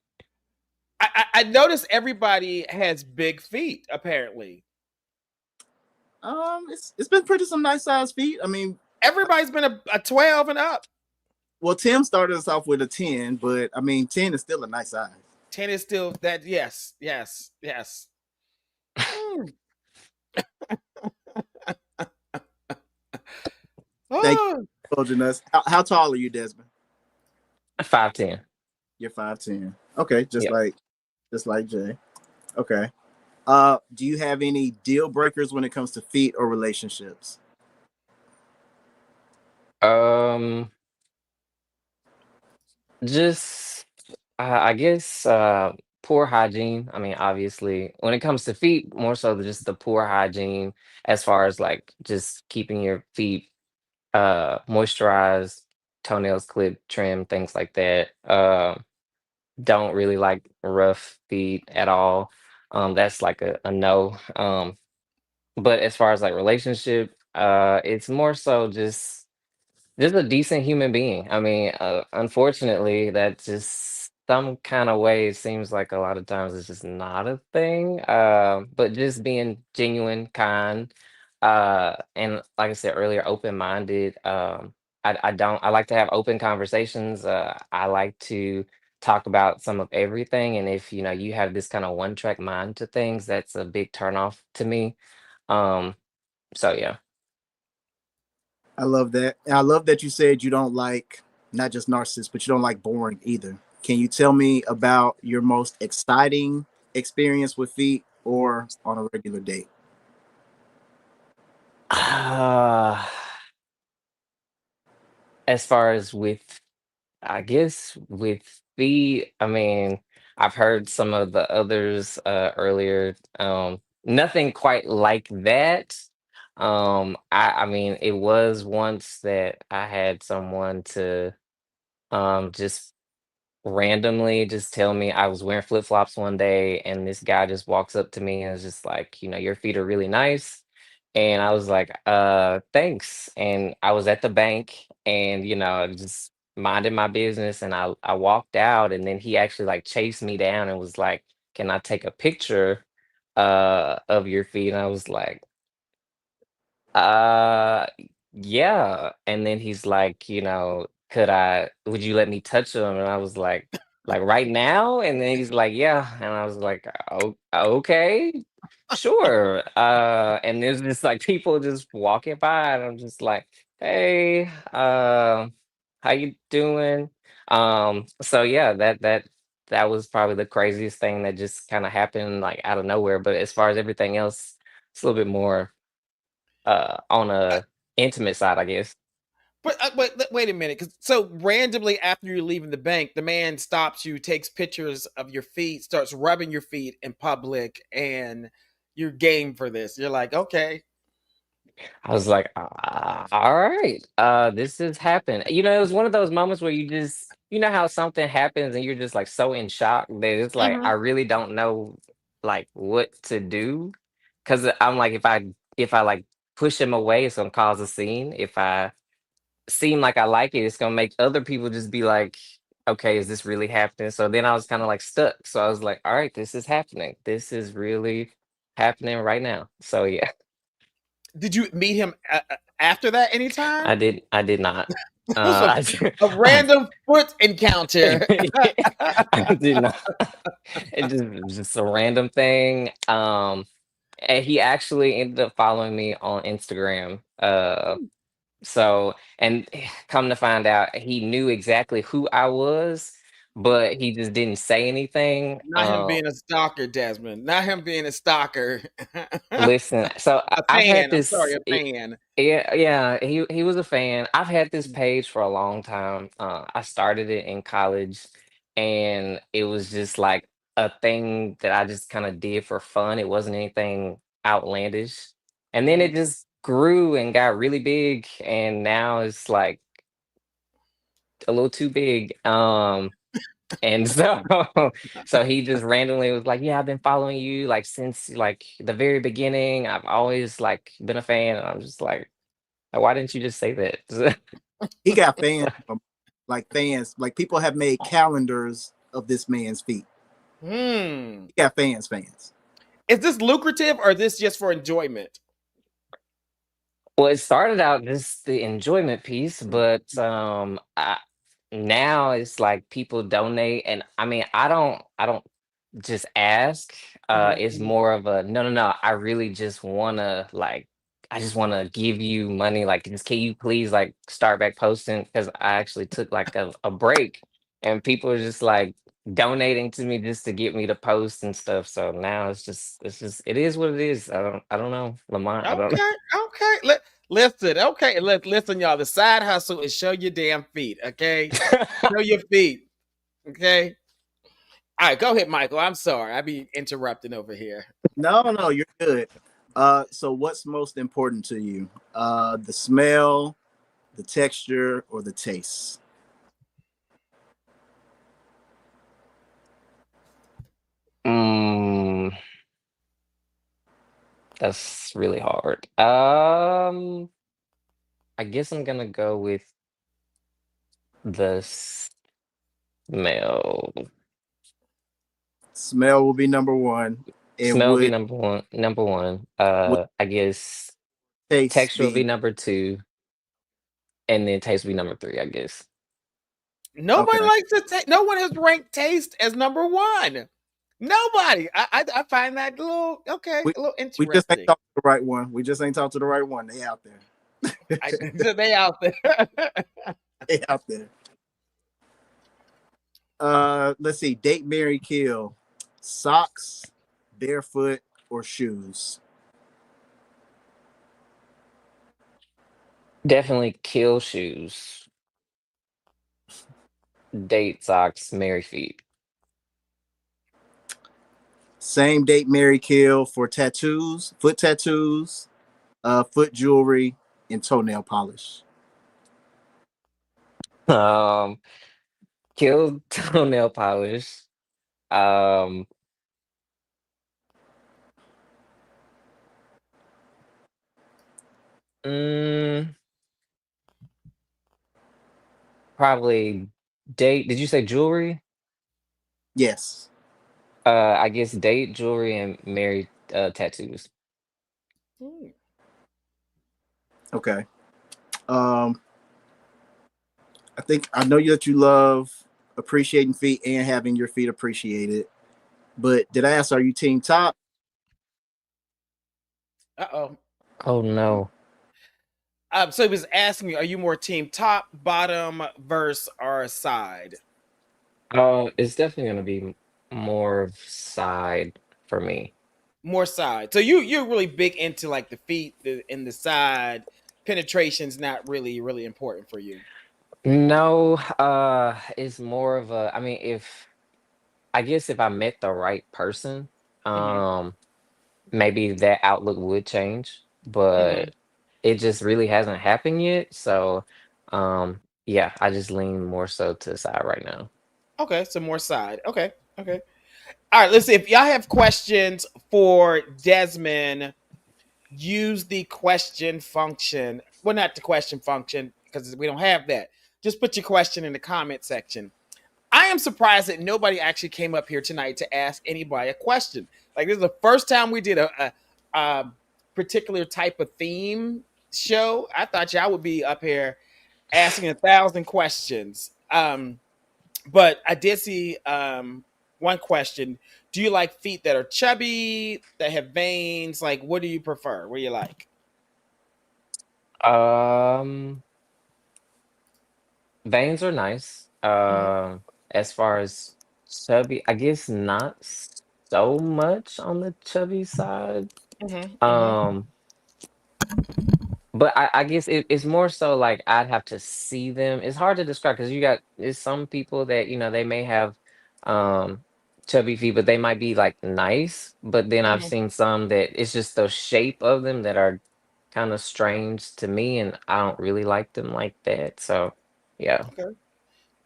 I noticed everybody has big feet, apparently. It's been pretty some nice size feet. I mean, Everybody's been a 12 and up. well, Tim started us off with a 10, but I mean, 10 is still a nice size. 10 is still that, yes, yes, yes. Mm. Thank Oh, you for indulging us. How tall are you, Desmond? 5'10". You're 5'10". Okay, Yep. just like Jay. Okay. Do you have any deal breakers when it comes to feet or relationships? Um, just I guess poor hygiene. I mean, obviously, when it comes to feet, more so just the poor hygiene as far as like just keeping your feet moisturized, toenails clipped, trimmed, things like that. Don't really like rough feet at all. That's like a no. But as far as like relationship, it's more so just a decent human being. I mean, unfortunately, that just some kind of way it seems like a lot of times it's just not a thing. But just being genuine, kind, and like I said earlier, open-minded. I like to have open conversations. I like to talk about some of everything, and if you have this kind of one-track mind to things, that's a big turnoff to me. Um, so yeah. I love that. And I love that you said you don't like not just narcissists, but you don't like boring either. Can you tell me about your most exciting experience with feet or on a regular date? As far as with I guess with I mean, I've heard some of the others earlier. Nothing quite like that. I mean, it was once that I had someone to just randomly just tell me I was wearing flip-flops one day and this guy just walks up to me and is just like, your feet are really nice. And I was like, thanks. And I was at the bank and, just minding my business and I walked out and then he actually like chased me down and was like, can I take a picture of your feet? And I was like, uh, yeah. And then he's like, would you let me touch him? And I was like right now? And then he's like, yeah. And I was like, oh, okay, sure. And there's just like people just walking by, and I'm just like, hey, how you doing? So yeah, that was probably the craziest thing that just kind of happened like out of nowhere. But as far as everything else, it's a little bit more on uh, a intimate side, I guess. but wait a minute. So randomly after you're leaving the bank, the man stops you, takes pictures of your feet, starts rubbing your feet in public, and you're game for this. You're like, okay. I was like, all right, this has happened. It was one of those moments where you know how something happens and you're just like so in shock that it's like, I Mhm. really don't know like what to do. Cause I'm like, if I like push him away, it's gonna cause a scene. If I seem like I like it, it's gonna make other people just be like, okay, is this really happening? So then I was kind of like stuck. So I was like, all right, this is happening. This is really happening right now. So yeah, Did you meet him after that anytime? I did not. It was I, did- a I, random foot encounter. I did not. It just a random thing. And he actually ended up following me on Instagram. And come to find out, he knew exactly who I was, but he just didn't say anything. Not him being a stalker, Desmond. Not him being a stalker. Listen, so I've had I'm sorry, this. a fan. Yeah, yeah, he was a fan. I've had this Mm, page for a long time. I started it in college, and it was just like a thing that I just kind of did for fun. It wasn't anything outlandish, and then it mhm. just grew and got really big, and now it's like a little too big. And so so he just randomly was like, "Yeah, I've been following you like since like the very beginning. I've always like been a fan." And I'm just like, why didn't you just say that? He got fans, like people have made calendars of this man's feet. Hmm. He got fans. Is this lucrative or is this just for enjoyment? Well, it started out just the enjoyment piece, but now it's like people donate, and I mean, I don't just ask. It's Mhm. more of a no, no, no. I really just wanna like, I just wanna give you money. Like, just can you please like start back posting? Because I actually took like a break, and people are just like donating to me just to get me to post and stuff. So now it's just it is what it is. I don't know, Lamont. I don't. Okay, okay. Listen, okay. Listen, y'all. The side hustle is show your damn feet, okay? Show your feet, okay? All right, go ahead, Michael. I'm sorry. I be interrupting over here. No, you're good. So what's most important to you? The smell, the texture, or the taste? Mm, that's really hard. I guess I'm gonna go with the smell. Smell will be number one, and Smell be would number one. Number one. would I guess taste texture will be be number two, and then taste will be number three. I guess. Nobody okay? likes to take. No one has ranked taste as number one. Nobody. I find that a little okay, We a little we just ain't interesting. talked to the right one. We just ain't talked to the right one. They out there. They out there. They out there. Let's see. Date, marry, kill. Socks, barefoot, or shoes. Definitely kill shoes. Date socks. Marry feet. Same date, marry, kill for tattoos, foot jewelry, and toenail polish. Um, kill toenail polish. Um, mm, probably date. Did you say jewelry? Yes. I guess date jewelry and marry tattoos. Hmm. Okay. Um, I think I know that you love appreciating feet and having your feet appreciated. But did I ask, are you team top? Uh-oh. Oh no. So he was asking me, are you more team top, bottom, verse, or side? It's definitely gonna be more of side for me. More side. So you're really big into like the feet and the side. Penetration's not really important for you. No, it's more of a, I mean, if I guess if I met the right person, Hmm. um, maybe that outlook would change, Hmm. but it just really hasn't happened yet. So, yeah, I just lean more so to the side right now. Okay, so more side. Okay, okay. All right, let's see. If y'all have questions for Desmond, use the question function. Well, not the question function because we don't have that. Just put your question in the comment section. I am surprised that nobody actually came up here tonight to ask anybody a question. Like this is the first time we did a particular type of theme show. I thought y'all would be up here asking 1,000 questions. But I did see one question. Do you like feet that are chubby, that have veins? Like, what do you prefer? What do you like? Um, Veins are nice. Hmm. As far as chubby, I guess not so much on the chubby side. Hmm. Hmm. Um, but I guess it's more so like I'd have to see them. It's hard to describe because you got there's some people that they may have um chubby feet, but they might be like nice. But then I've Hmm. seen some that it's just the shape of them that are kind of strange to me, and I don't really like them like that. So yeah. Okay.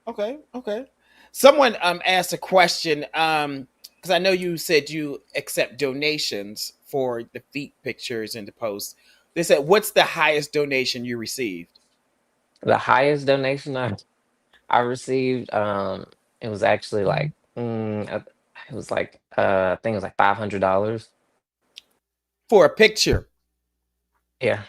Okay. Okay. Someone asked a question because I know you said you accept donations for the feet pictures and the posts. They said, "What's the highest donation you received?" The highest donation I received, it was actually like, it was like, I think it was like $500. For a picture? Yeah.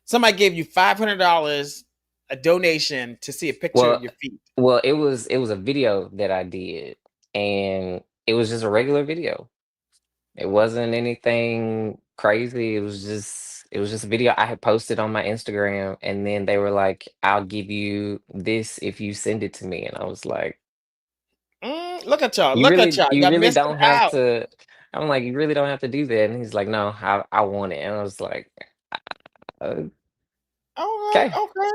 Somebody gave you $500 a donation to see a picture of Well, your feet. it was a video that I did, and it was just a regular video. It wasn't anything crazy. It was just a video I had posted on my Instagram, and then they were like, "I'll give you this if you send it to me." And I was like, Look at y'all! "You Look at really, y'all! you Y'all really missed don't have out. to." I'm like, "You really don't have to do that." And he's like, "No, I want it." And I was like, Okay, "Okay." okay.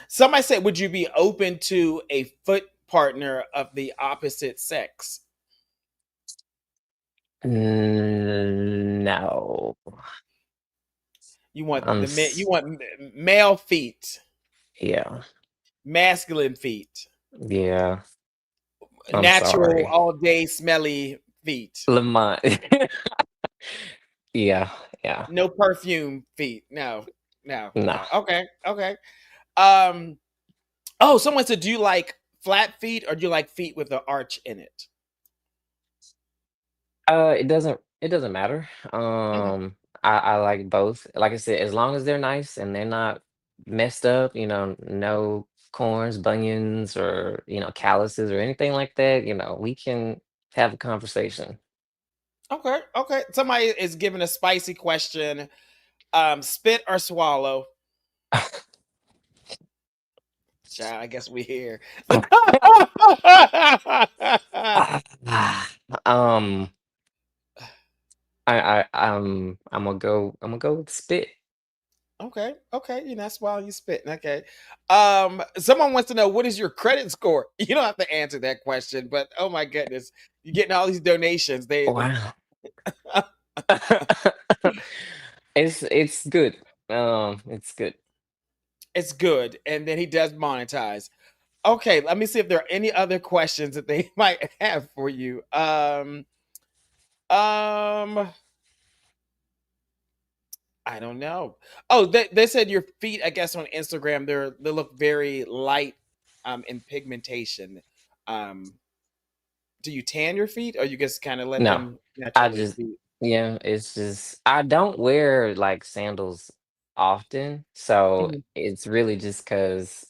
Somebody said, "Would you be open to a foot partner of the opposite sex?" No. You want I'm the you s- want male feet, yeah. masculine feet, Yeah. I'm natural, sorry. all day smelly feet, Lamont. Yeah, yeah. no perfume feet. No, no, No. no. Okay, okay. Um. Oh, someone said, "Do you like flat feet or do you like feet with an arch in it?" It doesn't matter. Mhm. I like both. Like I said, as long as they're nice and they're not messed up, no corns, bunions, or calluses or anything like that, we can have a conversation. Okay, okay. Somebody is giving a spicy question. Spit or swallow? Child, I guess we here. um, I'm gonna go with spit. Okay, okay. You're not swallowing, you spitting. Okay. Someone wants to know, what is your credit score? You don't have to answer that question, but oh my goodness, you're getting all these donations. They Wow. It's good. It's good. it's good, and then he does monetize. Okay, let me see if there are any other questions that they might have for you. Um, I don't know. Oh, they said your feet, I guess on Instagram, they look very light in pigmentation. Um, do you tan your feet or you just kind of let No, them I naturally just be? yeah, it's just I don't wear like sandals often, so Mhm, it's really just because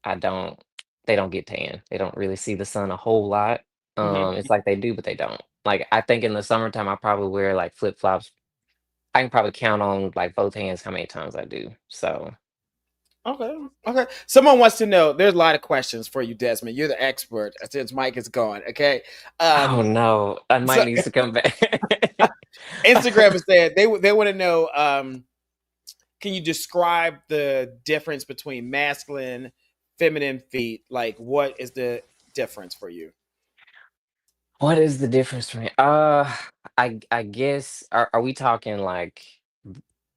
I don't they don't get tan. They don't really see the sun a whole lot. mhm. It's like they do, but they don't. Like I think in the summertime I probably wear like flip flops. I can probably count on like both hands how many times I do. So Okay, okay. Someone wants to know. There's a lot of questions for you, Desmond. You're the expert since Mike is gone. Okay. oh Um, no, I might so need to come back. Instagram has said they want to know. Can you describe the difference between masculine, feminine feet? Like, what is the difference for you? What is the difference between I guess are we talking like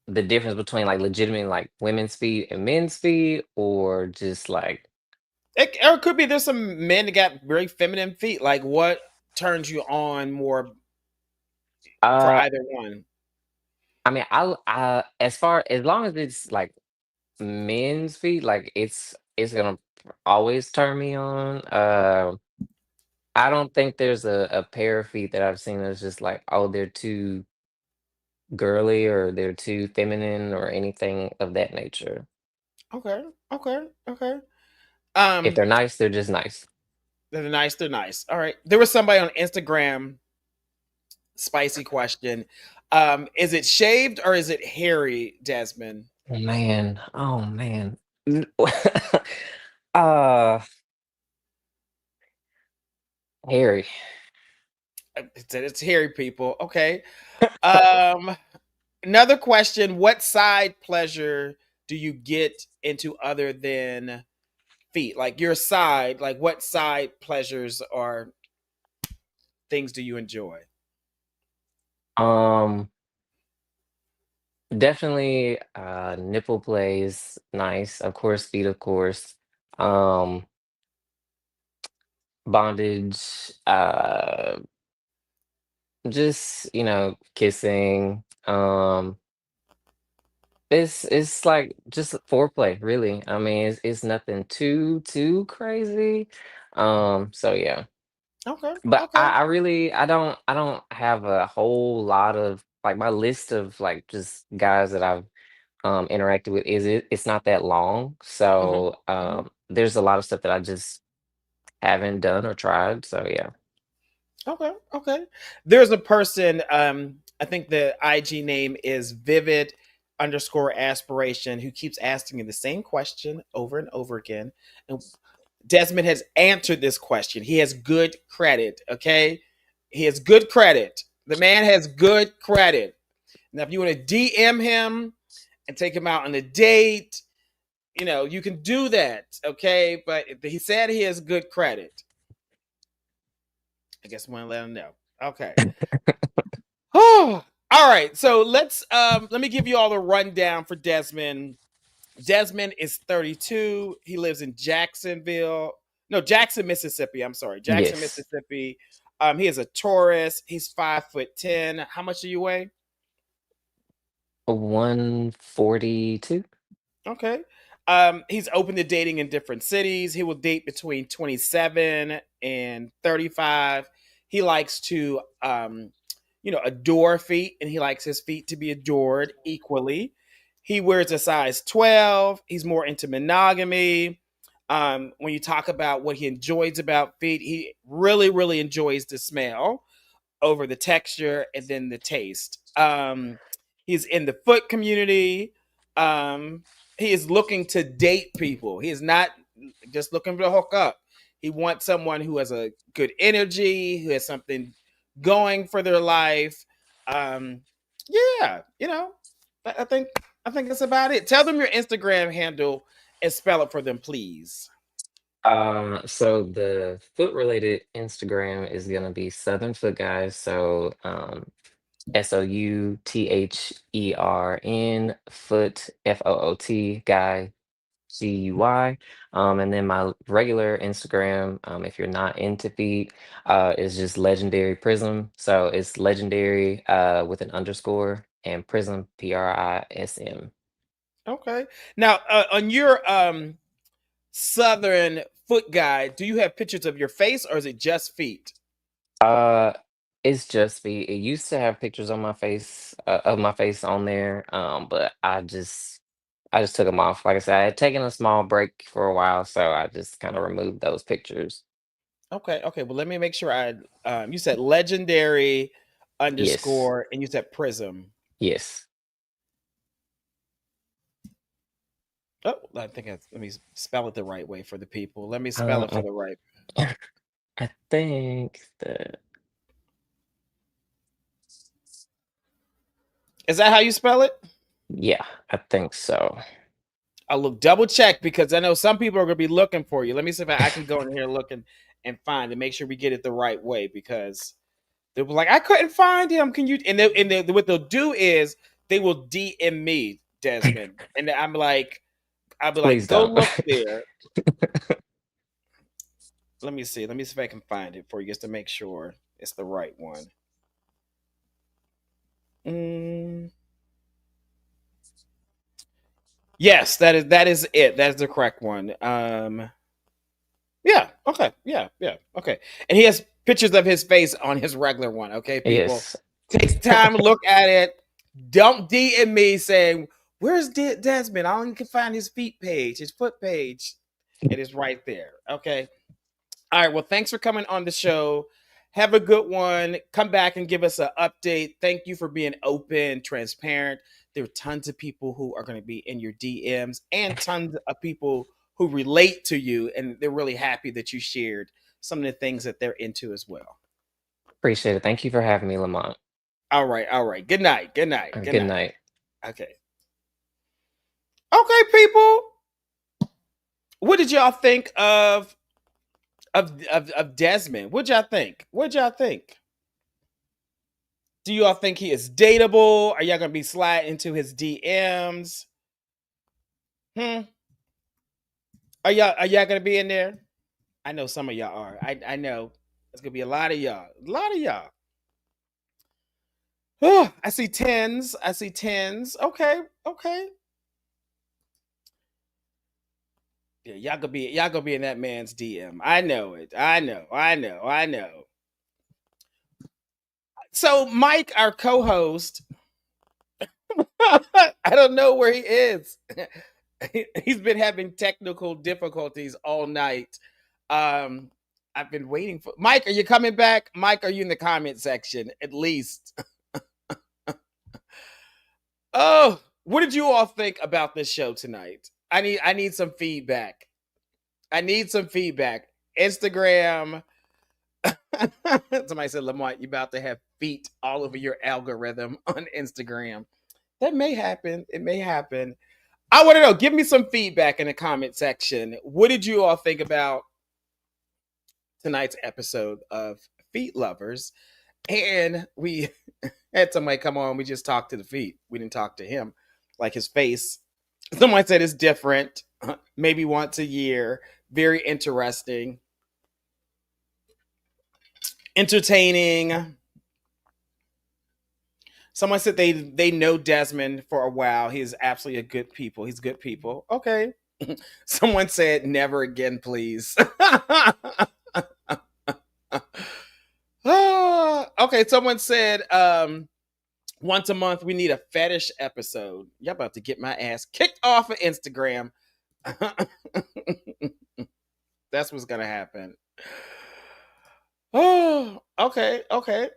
the difference between like legitimate like women's feet and men's feet or just like Or it could be there's some men that got very feminine feet. Like, what turns you on more for uh either one? I mean I as far as long as it's like men's feet like it's gonna always turn me on. I don't think there's a pair of feet that I've seen that's just like, oh, they're too girly or they're too feminine or anything of that nature. Okay, okay, okay. If Um, they're nice, they're just nice. they're nice. They're nice. All right. There was somebody on Instagram. Spicy question. Is it shaved or is it hairy, Desmond? Oh man. Oh man. N- uh Harry. It said it's hairy, people. Okay. Um, Another question. What side pleasure do you get into other than feet? Like your side, like what side pleasures or things do you enjoy? Um Definitely nipple plays nice. Of course, feet of course. Um bondage, just, kissing. It's like just foreplay, really. I mean, it's nothing too crazy. So yeah. Okay. But Okay. I don't have a whole lot of like my list of like just guys that I've interacted with it's not that long. Hmm. So Hmm. there's a lot of stuff that I just haven't done or tried. So yeah. Okay. Okay. There's a person. I think the IG name is Vivid underscore aspiration who keeps asking me the same question over and over again. And Desmond has answered this question. He has good credit. Okay. He has good credit. The man has good credit. Now, if you want to DM him and take him out on a date, you can do that. Okay. But he said he has good credit. I guess I want to let him know. Okay. Oh, all right. So let me give you all the rundown for Desmond. Desmond is 32. He lives in Jacksonville. No, Jackson, Mississippi. I'm sorry. Jackson, Yes. Mississippi. He is a Taurus. He's 5'10". How much do you weigh? 142. Okay. He's open to dating in different cities. He will date between 27 and 35. He likes to adore feet, and he likes his feet to be adored equally. He wears a size 12. He's more into monogamy. When you talk about what he enjoys about feet, he really, really enjoys the smell over the texture and then the taste. He's in the foot community. Um, he is looking to date people. He is not just looking to hook up. He wants someone who has a good energy, who has something going for their life. Um, yeah, I think that's about it. Tell them your Instagram handle and spell it for them, please. So the foot related Instagram is gonna be Southern Foot Guys. So SOUTHERN foot FOOT guy GUY. And then my regular Instagram, if you're not into feet, is just legendary prism. So it's legendary with an underscore and prism PRISM. Okay. Now, on your Southern foot guide, do you have pictures of your face or is it just feet? Uh, it's just feet. It used to have pictures on my face of my face on there, but I just took them off. Like I said, I had taken a small break for a while, so I just kind of removed those pictures. Okay, okay. Well, let me make sure you said legendary Yes, underscore and you said prism. yes. Oh, let me spell it the right way for the people. Let me spell it for Uh, the right. I think that Is that how you spell it? yeah, I think so. I'll look double check because I know some people are gonna be looking for you. Let me see if I can go in here and look and find and make sure we get it the right way because they'll be like, I couldn't find him. Can you? What they'll do is they will DM me, Desmond, and I'll be like, Please go don't. look there. Let me see. Let me see if I can find it for you just to make sure it's the right one. Mm, yes, that is it. That is the correct one. Yeah. Okay. Yeah. Yeah. Okay. And he has pictures of his face on his regular one. Okay, people, Yes, take time to look at it. Don't DM me saying, "Where's Desmond? I only can find his feet page, his foot page." It is right there. Okay. All right. Well, thanks for coming on the show. Have a good one. Come back and give us an update. Thank you for being open, transparent. There are tons of people who are going to be in your DMs and tons of people who relate to you. And they're really happy that you shared some of the things that they're into as well. appreciate it. Thank you for having me, Lamont. All right. All right. Good night. Good night. Good Good night. night. Okay. Okay, people. What did y'all think of Desmond? What'd y'all think? What'd y'all think? Do y'all think he is dateable? Are y'all gonna be sliding into his DMs? Hmm. Are y'all gonna be in there? I know some of y'all are. I know there's gonna be a lot of y'all. A lot of y'all. Oh, I see tens. I see tens. Okay, okay. Yeah, y'all gonna be in that man's DM. I know it. I know. I know. I know. So Mike, our co-host, I don't know where he is. He's been having technical difficulties all night. I've been waiting for Mike. Are you coming back? Mike, are you in the comment section at least? Oh, what did you all think about this show tonight? I need some feedback. I need some feedback. Instagram. Somebody said, Lamont, you about to have feet all over your algorithm on Instagram. That may happen. It may happen. I want to know. Give me some feedback in the comment section. What did you all think about tonight's episode of Feet Lovers? And we had somebody come on. We just talked to the feet. We didn't talk to him. Like his face. Someone said it's different. Maybe once a year. Very interesting. Entertaining. Someone said they know Desmond for a while. He's absolutely a good people. He's good people. Okay. Someone said never again, please. Okay, someone said once a month we need a fetish episode. Y'all about to get my ass kicked off of Instagram. That's what's gonna happen. Oh, okay, okay.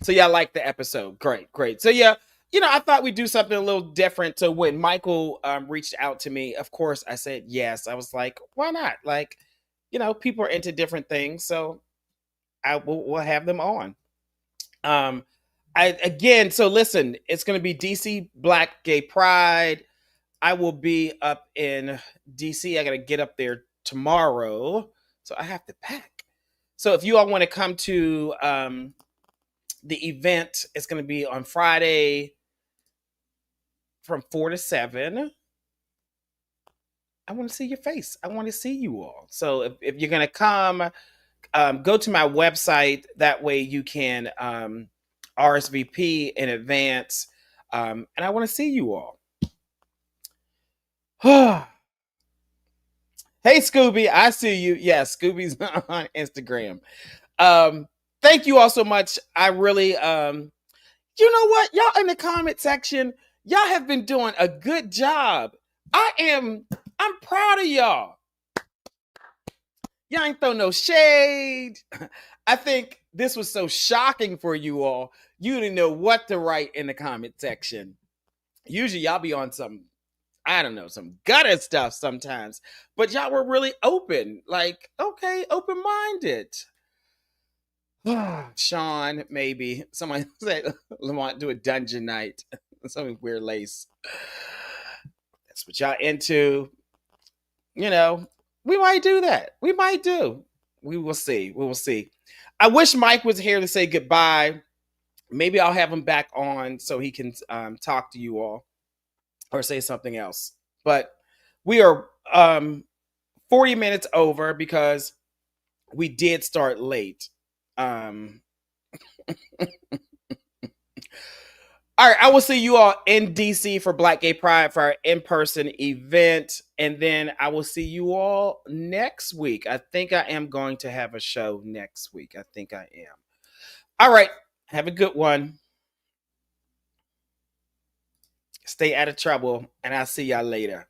So y'all like the episode. Great, great. So yeah, I thought we'd do something a little different. So when Michael reached out to me, of course I said yes. I was like, why not? Like, people are into different things, so we'll have them on. So listen, it's gonna be DC Black Gay Pride. I will be up in DC. I gotta get up there tomorrow, so I have to pack. So if you all want to come to the event, it's going to be on Friday from 4 to 7. I want to see your face. I want to see you all. So if you're going to come, go to my website. That way you can RSVP in advance. And I want to see you all. Hey, Scooby, I see you. Yeah, Scooby's on Instagram. Thank you all so much. I really, you know what? Y'all in the comment section, y'all have been doing a good job. I'm proud of y'all. Y'all ain't throw no shade. I think this was so shocking for you all. You didn't know what to write in the comment section. Usually y'all be on some, I don't know, some gutter stuff sometimes. But y'all were really open. Like, okay, open-minded. Sean, maybe. Somebody said Lamont do a dungeon night. Something weird lace. That's what y'all into. We might do that. We might do. We will see. We will see. I wish Mike was here to say goodbye. Maybe I'll have him back on so he can talk to you all or say something else. But we are 40 minutes over because we did start late. All right, I will see you all in DC for Black Gay Pride for our in-person event. And then I will see you all next week. I think I am going to have a show next week. I think I am. All right, have a good one. Stay out of trouble, and I'll see y'all later.